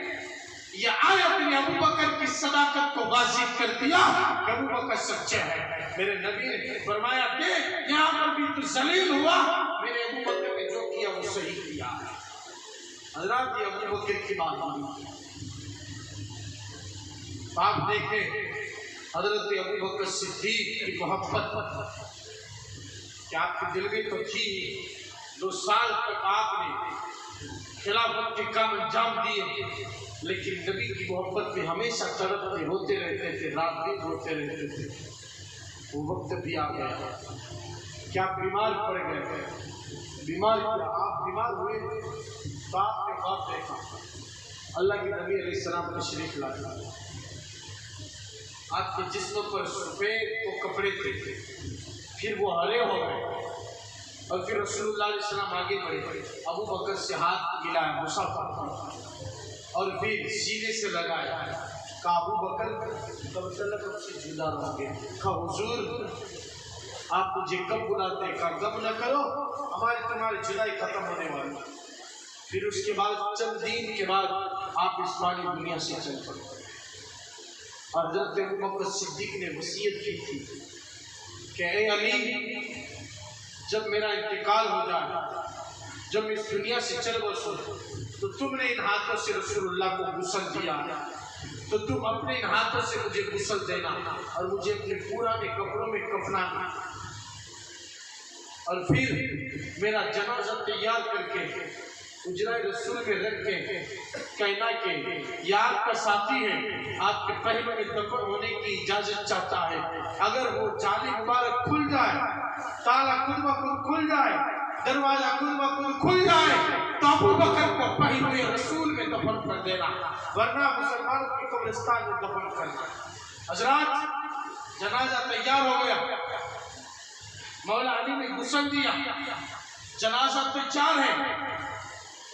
ये आयत ने अबू बकर की सदाकत को वाज़िह कर दिया कि अबू बकर सच्चे हैं। मेरे नबी ने फरमाया देख यहाँ पर भी तू जलील हुआ, मेरे अबू बकर ने जो किया वो सही किया। हज़रात ये अबू बकर की बात हुई। आप देखें हज़रत अबू बकर सिद्दीक की मोहब्बत कि आपके दिल में तो थी। 2 साल तक आपने खिलाफत के काम अंजाम दिए, लेकिन नबी की मोहब्बत में हमेशा तड़पते रोते रहते थे, रात दिन रोते रहते थे। वो वक्त भी आ गया क्या बीमार पड़ गए थे? बीमार आप बीमार हुए तो आपने ख्वाब देखा, अल्लाह के नबी अलैहिस्सलाम तशरीफ लाए। आपके जिस्म पर सफेद तो कपड़े थे, फिर वो हरे हो गए और फिर रसूलुल्लाह अलैहि वसल्लम आगे बढ़े, अबू बकर से हाथ मिलाया मुसाफा और फिर सीने से लगाया, कहा अबू बकर कब से जुदा रहोगे, कहा हुजूर आप मुझे कब बुलाते हैं, कहा गम न करो हमारी तुम्हारी जुदाई खत्म होने वाली। फिर उसके बाद चंद दिन के बाद आप इस वाली दुनिया से चल पड़े और हज़रत अबू बकर सिद्दीक ने वसीयत की थी कि ए अली, जब मेरा इंतकाल हो जाए, जब मैं इस दुनिया से चल बसूं, तो तुमने इन हाथों से रसूलुल्लाह को गुस्ल दिया, तो तुम अपने इन हाथों से मुझे गुस्ल देना और मुझे अपने पुराने कपड़ों में कफनाना और फिर मेरा जनाजा तैयार करके उजराए रसूल में रख के कहना के ये आपका साथी है, आपके पहले में दफन होने की इजाजत चाहता है। अगर वो जाली मुबारक खुल जाए, ताला खुद ब खुद खुल जाए, दरवाजा खुद ब खुद खुल जाए, तो अबू बकर को पहले रसूल में दफन कर देना, वरना मुसलमानों के कब्रिस्तान में दफन करना। हजरात जनाजा तैयार हो गया, मौला अली ने गुस्ल दिया, जनाजा तैयार है।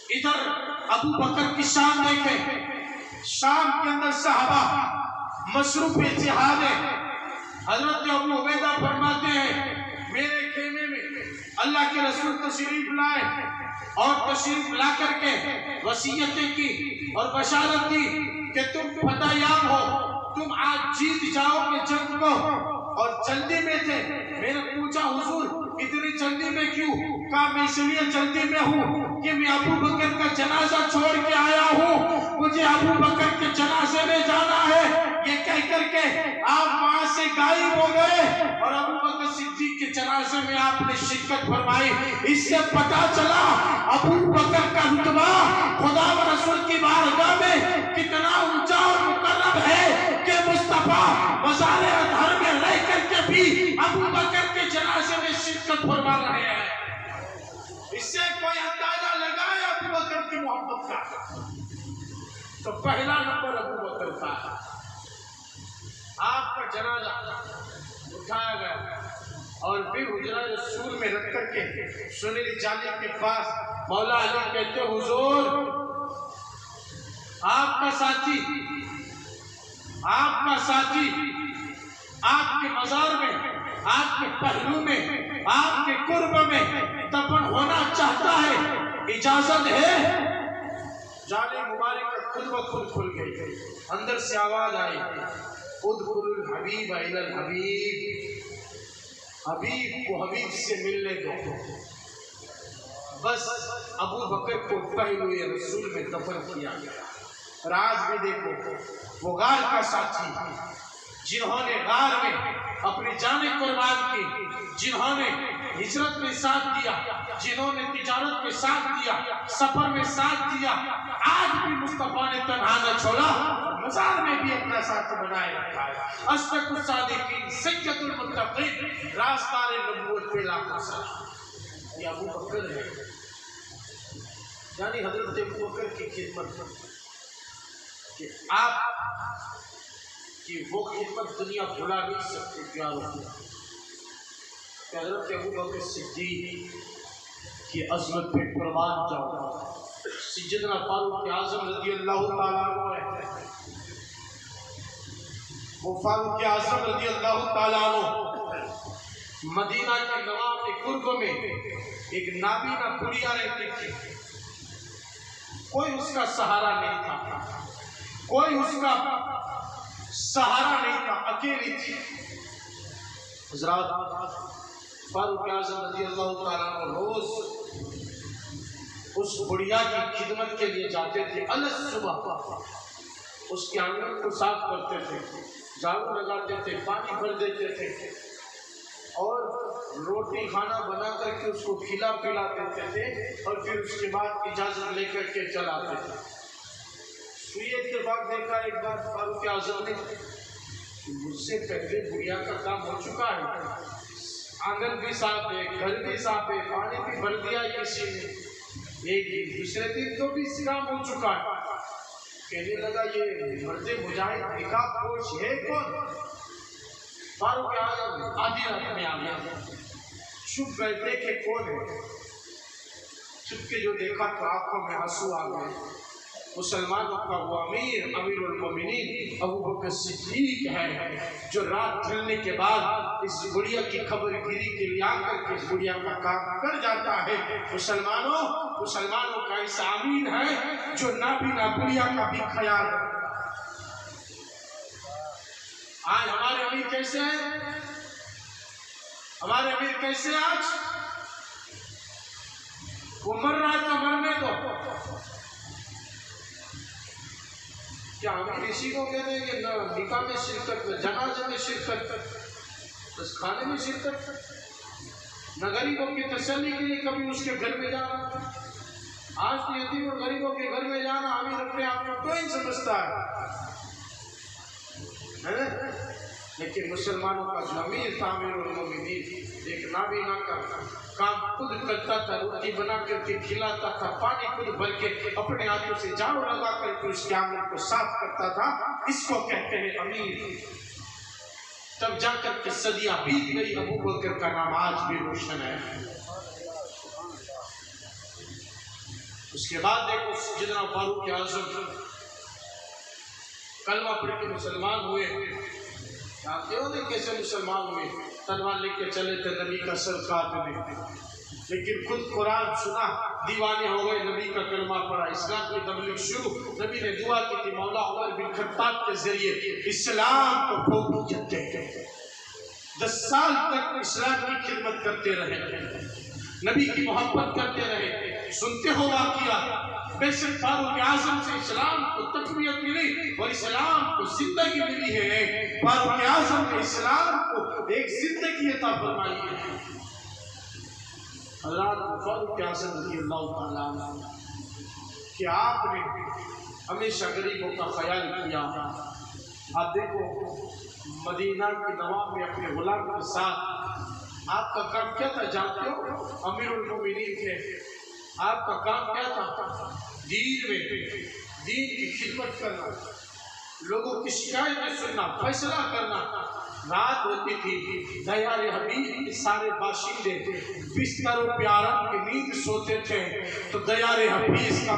इधर अबू बकर की शान देखे, शाम के अंदर सहाबा मशरूफ जिहाद है। हजरत अबू उबैदा फरमाते हैं मेरे खेमे में अल्लाह के रसूल तशरीफ लाए और तशरीफ ला करके वसीयतें की और बशारत दी कि तुम फतेहयाब हो, तुम आज जीत जाओगे जंग को, और जल्दी में थे। मैंने पूछा हुजूर इतनी जल्दी में क्यों? कहा मैं इसलिए जल्दी में हूँ कि मैं अबू बकर का जनाजा छोड़ के आया हूँ, मुझे अबू बकर के जनाजे में जाना है। ये कह करके आप वहां से गायब हो गए और अबू बकर सिद्दीक के जनाजे में आपने शिरकत फरमाई। इससे पता चला अबू बकर का रुतबा खुदा व रसूल की बारगाह में कितना ऊंचा और मुकर्रम है कि मुस्तफा मज़ारे अज़हर में रह करके भी अबू बकर के जनाजे में शिरकत फरमा रहे हैं। इससे कोई अंदाजा लगाए अबू बकर की मोहब्बत का, तो पहला नंबर अबू बकर का। आपका जनाजा उठाया गया और फिर हुजरा रसूल में रख करके सुनील जाली के पास मौला अली कहते हुजूर आपका साथी आपके मजार में, आपके पहलू में, आपके कुर्ब में दफन होना चाहता है, इजाजत है? जाले मुबारक खुद ब खुद खुल गई, अंदर से आवाज आई उदखुलुल हबीब इलल हबीब, हबीब को हबीब से मिलने दो। बस अबू बकर को पहलू रसूल में दफन किया गया। और आज भी देखो वो गार का साथी जिन्होंने गार में अपनी जाने कुर्बान की, जिन्होंने हिजरत में साथ दिया, जिन्होंने तिजारत में साथ दिया, सफर में साथ दिया, आज भी मुस्तफा ने तन्हा न छोड़ा, मजार में भी अपना साथ बनाए रखा है। अशरफुल सादिकीन सय्यदुल मुत्तकीन रास्ताए नबूवत पे लाखों सलाम। ये अबू बकर है, यानी हजरत अबू बकर की खिदमत कि आप कि वो खिदमत दुनिया भुला नहीं सकती। प्यारों हजरत अबू बकर सिद्दीक की अज़मत पे कुर्बान जाओ। सैयदना फारूक आज़म रज़ियल्लाहु ताला अन्हु है, वो फारूक आज़म रज़ियल्लाहु ताला अन्हु मदीना के नवाब के कुर्ब में एक नाबीना कुड़िया रहती थी। कोई उसका सहारा नहीं था, कोई उसका सहारा नहीं था, अकेली थी। हज़रत फारूक आज़म रज़ियल्लाहु ताला अन्हु रोज उस बुढ़िया की खिदमत के लिए जाते थे। अलग सुबह उसके आंगन को साफ करते थे, झाड़ू लगाते थे, पानी भर देते थे और रोटी खाना बना करके उसको खिला पिला देते थे और फिर उसके बाद इजाजत लेकर के चलाते थे। सुईद के बाद देखा एक बार फारूक आज़म ने मुझसे पहले बुढ़िया का काम हो चुका है, आंगन भी साफ है, घर भी साफ है, पानी भी भर दिया किसी ने, एक दूसरे दिन तो भी काम हो चुका है। कहने लगा ये मर्दे मुजाहिद निकाह पोश है कौन? फारूक आजम आधी रात में आ गया, छुप गए, देखे कौन है, छुप के जो देखा तो आंखों में आंसू आ गए। मुसलमानों का वो अमीरुल मोमिनीन अबू बकर सिद्दीक है, जो रात ढलने के बाद इस गुड़िया की खबरगिरी के लिए आकर के इस गुड़िया का काम कर जाता है। मुसलमानों का ऐसा अमीर है जो नाबीना गुड़िया का भी ख्याल। आज हमारे अमीर कैसे हैं? हमारे अमीर कैसे? आज वो मर रहा है तो मरने दो। क्या हम किसी को कहते हैं कि न निकाह में शिरकत, न जनाजे में शिरकत, बस खाने में शिरकत, न गरीबों की तसल्ली के लिए कभी उसके घर में जाना। आज के यतीम और गरीबों के घर में जाना अमीर अपने आप को तो ही समझता है। लेकिन मुसलमानों का जो अमीर था अमीरुल मोमिनीन, एक नाबीना का काम खुद करता था, रोटी बना करके खिलाता था, पानी खुद भर के अपने हाथों से झाड़ू लगा करके उसके आंगन को साफ करता था। इसको कहते हैं अमीर। तब जाकर के सदियां बीत गई, अबू बकर का नाम आज भी रोशन है। उसके बाद देखो जितना फारूक आजम कलमा पढ़ के मुसलमान हुए, जानते हो ना कैसे मुसलमान हुए? तलवार लेके चले थे नबी का सर काटने, लेकिन खुद कुरान सुना, दीवाने हो गए, नबी का कलमा पढ़ा, इस्लाम की तबलीग शुरू। नबी ने दुआ की थी मौला उमर बिन खत्ताब के जरिए इस्लाम को फौकियत दे। 10 साल तक इस्लाम की खिदमत करते रहे, नबी की मोहब्बत करते रहे। सुनते हो वाक़िया, बेशक फारूक आज़म से इस्लाम को तक़वियत मिली और इस्लाम को जिंदगी मिली है। फारूक आज़म ने इस्लाम को एक जिंदगी अता फरमाई है। हज़रत फारूक आज़म रज़ियल्लाहु ताला अन्हु कि आपने हमेशा गरीबों का ख्याल किया। आप देखो मदीना के नवाब में अपने गुलाम के साथ आपका काम क्या था जानते हो? अमीरुल मोमिनीन थे। आपका काम क्या था? दीन की खिदमत करना, लोगों की शिकायतें सुनना, फैसला करना। रात होती थी, दयारे हबीब के सारे बाशिंदे बिस्तरों पे आराम की नींद सोते थे, तो दयारे हबीब का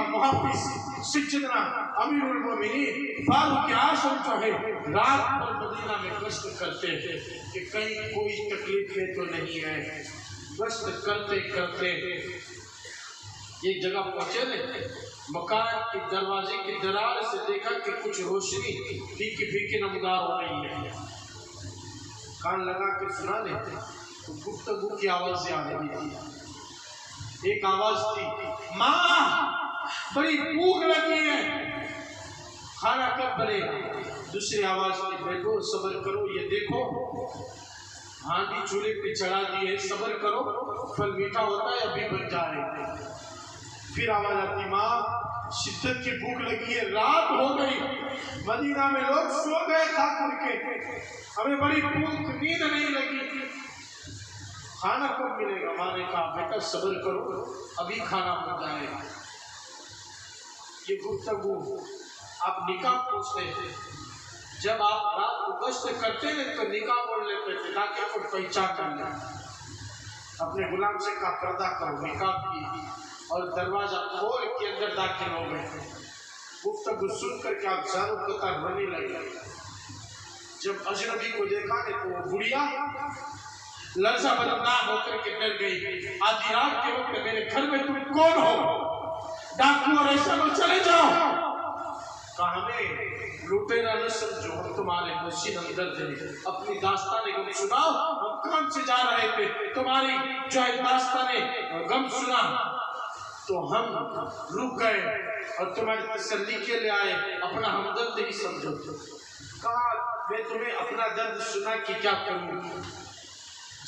मुहाफिज सैयदना अमीरुल मोमिनीन फारूक आज़म जो है रात भर मदीना में गश्त करते थे कि कहीं कोई तकलीफ में तो नहीं है। गश्त करते करते एक जगह पहुंचे थे, मकान के दरवाजे के दरार से देखा कि कुछ रोशनी फीकी फीकी नमदार हो रही है। कान लगा के सुना लेते तो गुफ्तगू की आवाज़ आ रही थी। एक आवाज़ थी, माँ बड़ी भूख लगी है, खाना कब बनेगा? दूसरी आवाज़ थी, बेटो सब्र करो, ये देखो हांडी चूल्हे पे चढ़ा दी है, सब्र करो, फल मीठा होता है अभी बन जा रहे थे। फिर आवाज आती, माँ शिद्दत की भूख लगी है, रात हो गई, मदीना में लोग सो गए खा करके, हमें बड़ी भूख, नींद नहीं लगी, खाना कब मिलेगा? माँ ने कहा बेटा सब्र करो, अभी खाना बन जाएगा। ये गुफ्तगू आप निकाह पूछते थे, जब आप रात को गश्त करते थे तो निकाह बोल लेते थे ताकि कोई पहचान कर ले। अपने गुलाम से कहा पर्दा करो, निकाह की, और दरवाजा खोल के अंदर दाखिल हो गए। गुफ्तगू सुन करके आप चारों कतार रोने लगे। जब अजनबी को देखा ने तो वो बुढ़िया लर्जा बदनाम होकर के डर गई। आधी रात के वक्त मेरे घर में तुम कौन हो? डाकू और ऐसा लो, चले जाओ। कहा हमें लुटेरा न समझो, हम तुम्हारे मुर्शिद अंदर थे, अपनी दास्तान गम सुनाओ। हम काम से जा रहे थे, तुम्हारी जो है दास्तान गम सुना तो हम रुक गए और तुम्हारी तसल्ली के लिए आए, अपना हमदर्द ही समझो। कहा मैं तुम्हें अपना दर्द सुना कि क्या करूं?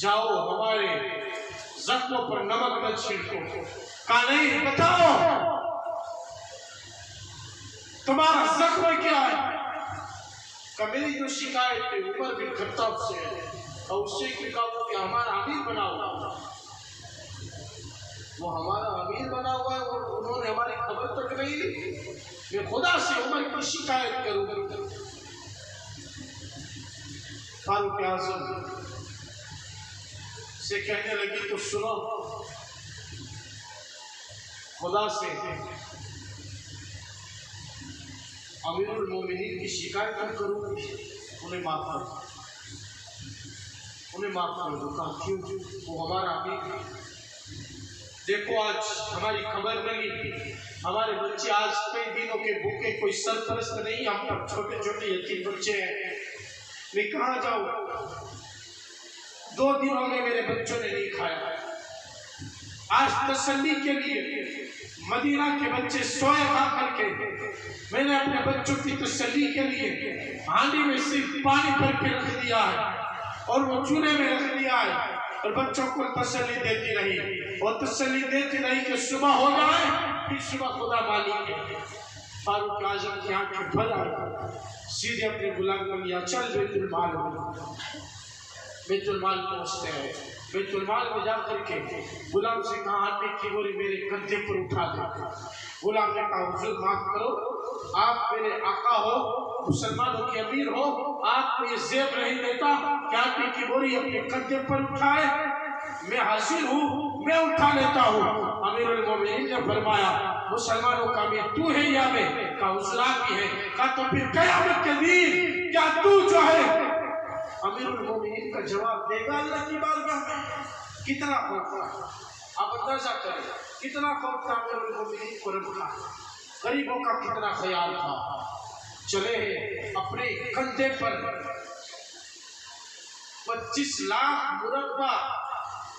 जाओ हमारे जख्मों पर नमक न छिड़को। कहा नहीं, बताओ तुम्हारा जख्म क्या है? का मेरी जो शिकायत है उमर बिन खत्ताब से है, और उससे कहा कि हमारा अमीर बना हुआ, वो हमारा अमीर बना हुआ है और उन्होंने हमारी खबर तक नहीं ली। मैं खुदा से उमर की शिकायत करूंगा। फारूक आजम से कहने लगी, तो सुनो, खुदा से अमीरुल मोमिनीन की शिकायत न करूँगी, उन्हें माफ कर दो, उन्हें माफ कर दो। कहा क्यों? वो हमारा अमीर है। देखो आज हमारी खबर मिली, हमारे बच्चे आज कई दिनों के भूखे, कोई सरपरस्त नहीं, हम पर छोटे छोटे यतीम बच्चे हैं, मैं कहाँ जाऊँ? 2 दिन हो गए मेरे बच्चों ने नहीं खाया। आज तसल्ली के लिए मदीना के बच्चे सोए खा करके, मैंने अपने बच्चों की तसल्ली के लिए हांडी में सिर्फ पानी भर के रख दिया है और वो चूल्हे में रख दिया है, और बच्चों को तसल्ली देती रही और तसल्ली देती रही कि सुबह हो जाए, फिर सुबह खुदा मालिक है। फारूक आजम की आंखें भर आई, सीधे अपने गुलाम को लिया, चल बैतुल माल में। बैतुल माल पहुंचते हैं, बैतुल माल में जा करके गुलाम से कहा, आटे की बोरी मेरे कंधे पर उठा दे। गुलाम ने कहा, हुजूर माफ करो, आप मेरे आका हो, मुसलमानों के अमीर हो, आपको ये ज़ेब नहीं देता कि आटे की बोरी अपने कंधे पर उठाए? मैं हासिल हूँ, मैं उठा लेता हूँ। अमीरुल मोमिनीन ने फरमाया, मुसलमानों का अमीर तू है या मैं? कहा हुजूर आप ही है। कहा तो फिर क़यामत के दिन क्या तू जो है अमीरुल मोमिनीन का जवाब देगा अल्लाह की बारगाह में? कितना खौफ था, आप अंदाजा करें, कितना खौफ था अमीरुल मोमिनीन को रब का, गरीबों का कितना ख्याल था। चले अपने कंधे पर 25 लाख मुरब्बा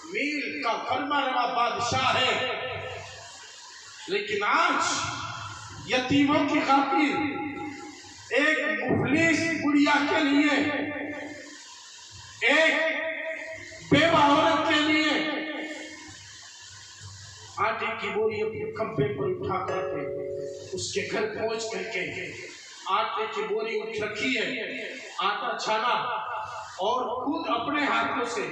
मील का फरमानवा बादशाह है, लेकिन आज यतीमों की खातिर एक मुफलिस गुड़िया के लिए, एक बेवा औरत के लिए आटे की बोरी अपने खंभे पर उठा करके उसके घर पहुंच करके आटे की बोरी उठ रखी है, आटा छाना और खुद अपने हाथों से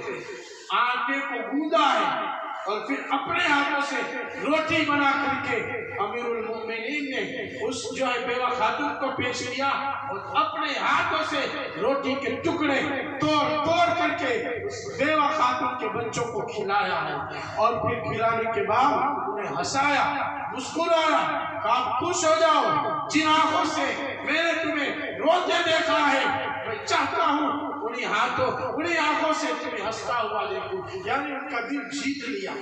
आटे को गूंदा है और फिर अपने हाथों से रोटी बना करके अमीरुल मोमिनीन ने उस जो है बेवा खातून को पेश किया और अपने हाथों से रोटी के टुकड़े तोड़ तोड़ करके उस बेवा खातून के बच्चों को खिलाया है और फिर खिलाने के बाद उन्हें हंसाया, मुस्कुराया, कहा खुश हो जाओ, जिन आंखों से मैंने तुम्हें रोते देखा है, मैं चाहता हूँ उन्हीं हाथों उन्हीं आंखों से तुम्हें हंसता हुआ देखूं। यानी उनका दिल जीत लिया,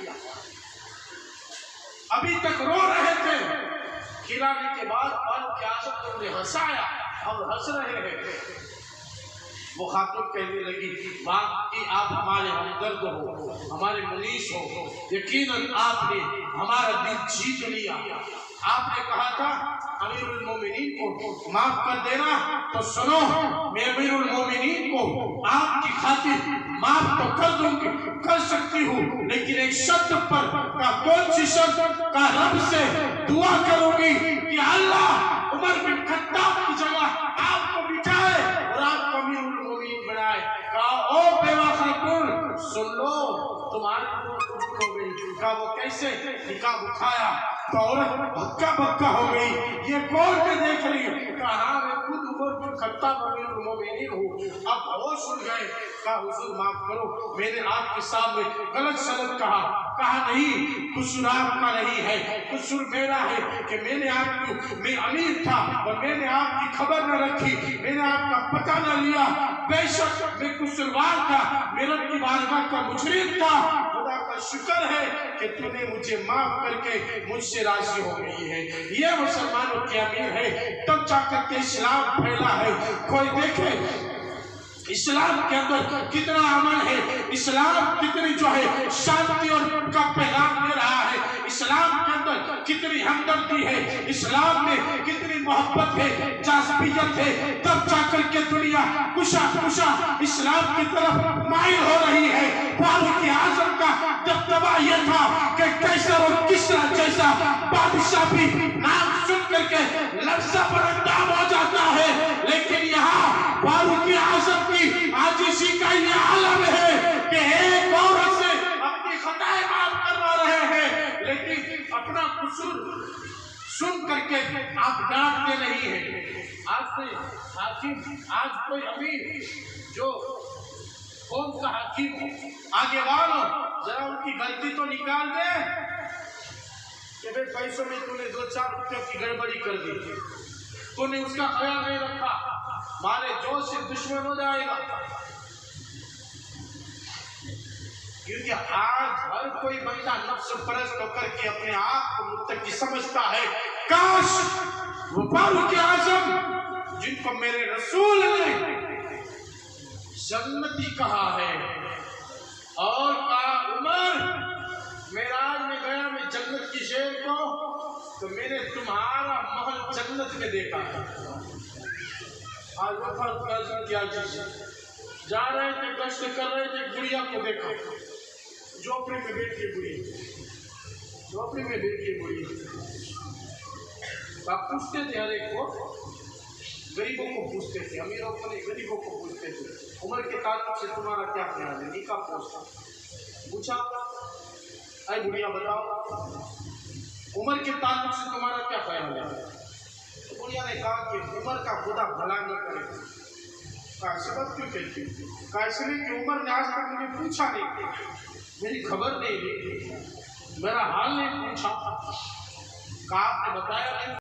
अभी तक रो रहे थे, खिलाने के बाद फारूक आजम ने उन्हें हंसाया, अब हंस रहे हैं। वो खातून कहने लगी, बात की आप हमारे हमदर्द हो, हमारे मुनीस हो, यकीनन आपने हमारा दिल जीत लिया। आपने कहा था अमीरुल मोमिनीन को माफ कर देना, तो सुनो, मैं अमीरुल मोमिनीन को आपकी खातिर माफ तो कर दूंगी, कर सकती हूँ, लेकिन एक शर्त पर। का कौन सी शर्त? का रब से दुआ करूंगी कि अल्लाह उमर बिन खत्ताब की जगह आपको बिठाए और आपको अमीरुल मोमिनीन बनाए। कहा ओ बेवा खातून सुन लो, तुम्हारी हो गई। कहा वो कैसे? निकाह उठाया तो औरत भक्का भक्का हो गई, ये कौन के देख रही है? कहा मैं खुद उमर बिन खत्ताब अमीरुल मोमिनीन हूँ। अब होश उड़ गए, कहा हुजूर माफ करो, मैंने आपके सामने गलत सलत कहा। कहा नहीं, कसूर आपका नहीं है, कसूर मेरा है कि मैंने आपको, मैं अमीर था और मैंने आपकी खबर न रखी, मैंने आपका पता न लिया। बेशक मैं कसूरवार था, मेरे की बारगाह का मुजरिम था। खुदा का शुक्र है कि तूने मुझे माफ करके मुझसे राजी हो गई है। ये मुसलमानों की अमीर है, तब जाकर के इस्लाम फैला है। कोई देखे इस्लाम के अंदर कितना अमन है, इस्लाम कितनी जो है शांति और का पैगाम दे रहा है, इस्लाम के अंदर कितनी हमदर्दी है, इस्लाम में कितनी मोहब्बत है, जाज़बियत है। तब जाकर के दुनिया कुशा कुशा इस्लाम की तरफ माइल हो रही है। फारूक आज़म का दबदबा यह था कि कैसर और किस्रा जैसा बादशाह भी नाम सुन करके लफ्ज़ पर अंदाम हो जाता है, लेकिन यहाँ फारूक आज़म की आजिज़ी का ये आलम है कि एक औरत से अपनी खताएं माफ करवा रहे हैं, लेकिन अपना कसूर सुन करके आप डांटते नहीं है। आज कोई हाकिम, आज कोई अमीर जो कौन का हकीम हो, आगे वालो जरा उनकी गलती तो निकाल दे कि भाई पैसों में तूने 2-4 रुपयों की गड़बड़ी कर दी, तूने उसका ख्याल नहीं रखा, मारे जो से दुश्मन हो जाएगा। क्योंकि आज हर कोई बंदा नफ्स परस्त होकर के अपने आप को मुत्तकी समझता है। काश वो फारूक आज़म जिनको मेरे रसूल ने जन्नती कहा है और कहा उमर मेराज में गया मैं जन्नत की शेर को तो मैंने तुम्हारा महल जन्नत में देखा था। आज फारूक आज़म क्या चीज जा रहे थे, कष्ट कर रहे थे, गुड़िया को देखा, झोपड़ी में बैठ के बुढ़ी, झोपड़ी में बैठ के बुढ़ी। आप पूछते थे हर एक को, गरीबों को पूछते थे, अमीरों को नहीं, गरीबों को पूछते थे उम्र के ताल्लुक से तुम्हारा क्या ख्याल है। निकाह पूछा, अरे बुढ़िया बताओ उम्र के ताल्लुक से तुम्हारा क्या ख्याल है। तो बुढ़िया ने कहा कि उम्र का खुदा भला न करे। कहा सबक क्यों कहती, कहा इसलिए कि उम्र ने आज तक मुझे पूछा नहीं, मेरी खबर नहीं ली, मेरा हाल नहीं पूछा, कहा आपने बताया नहीं।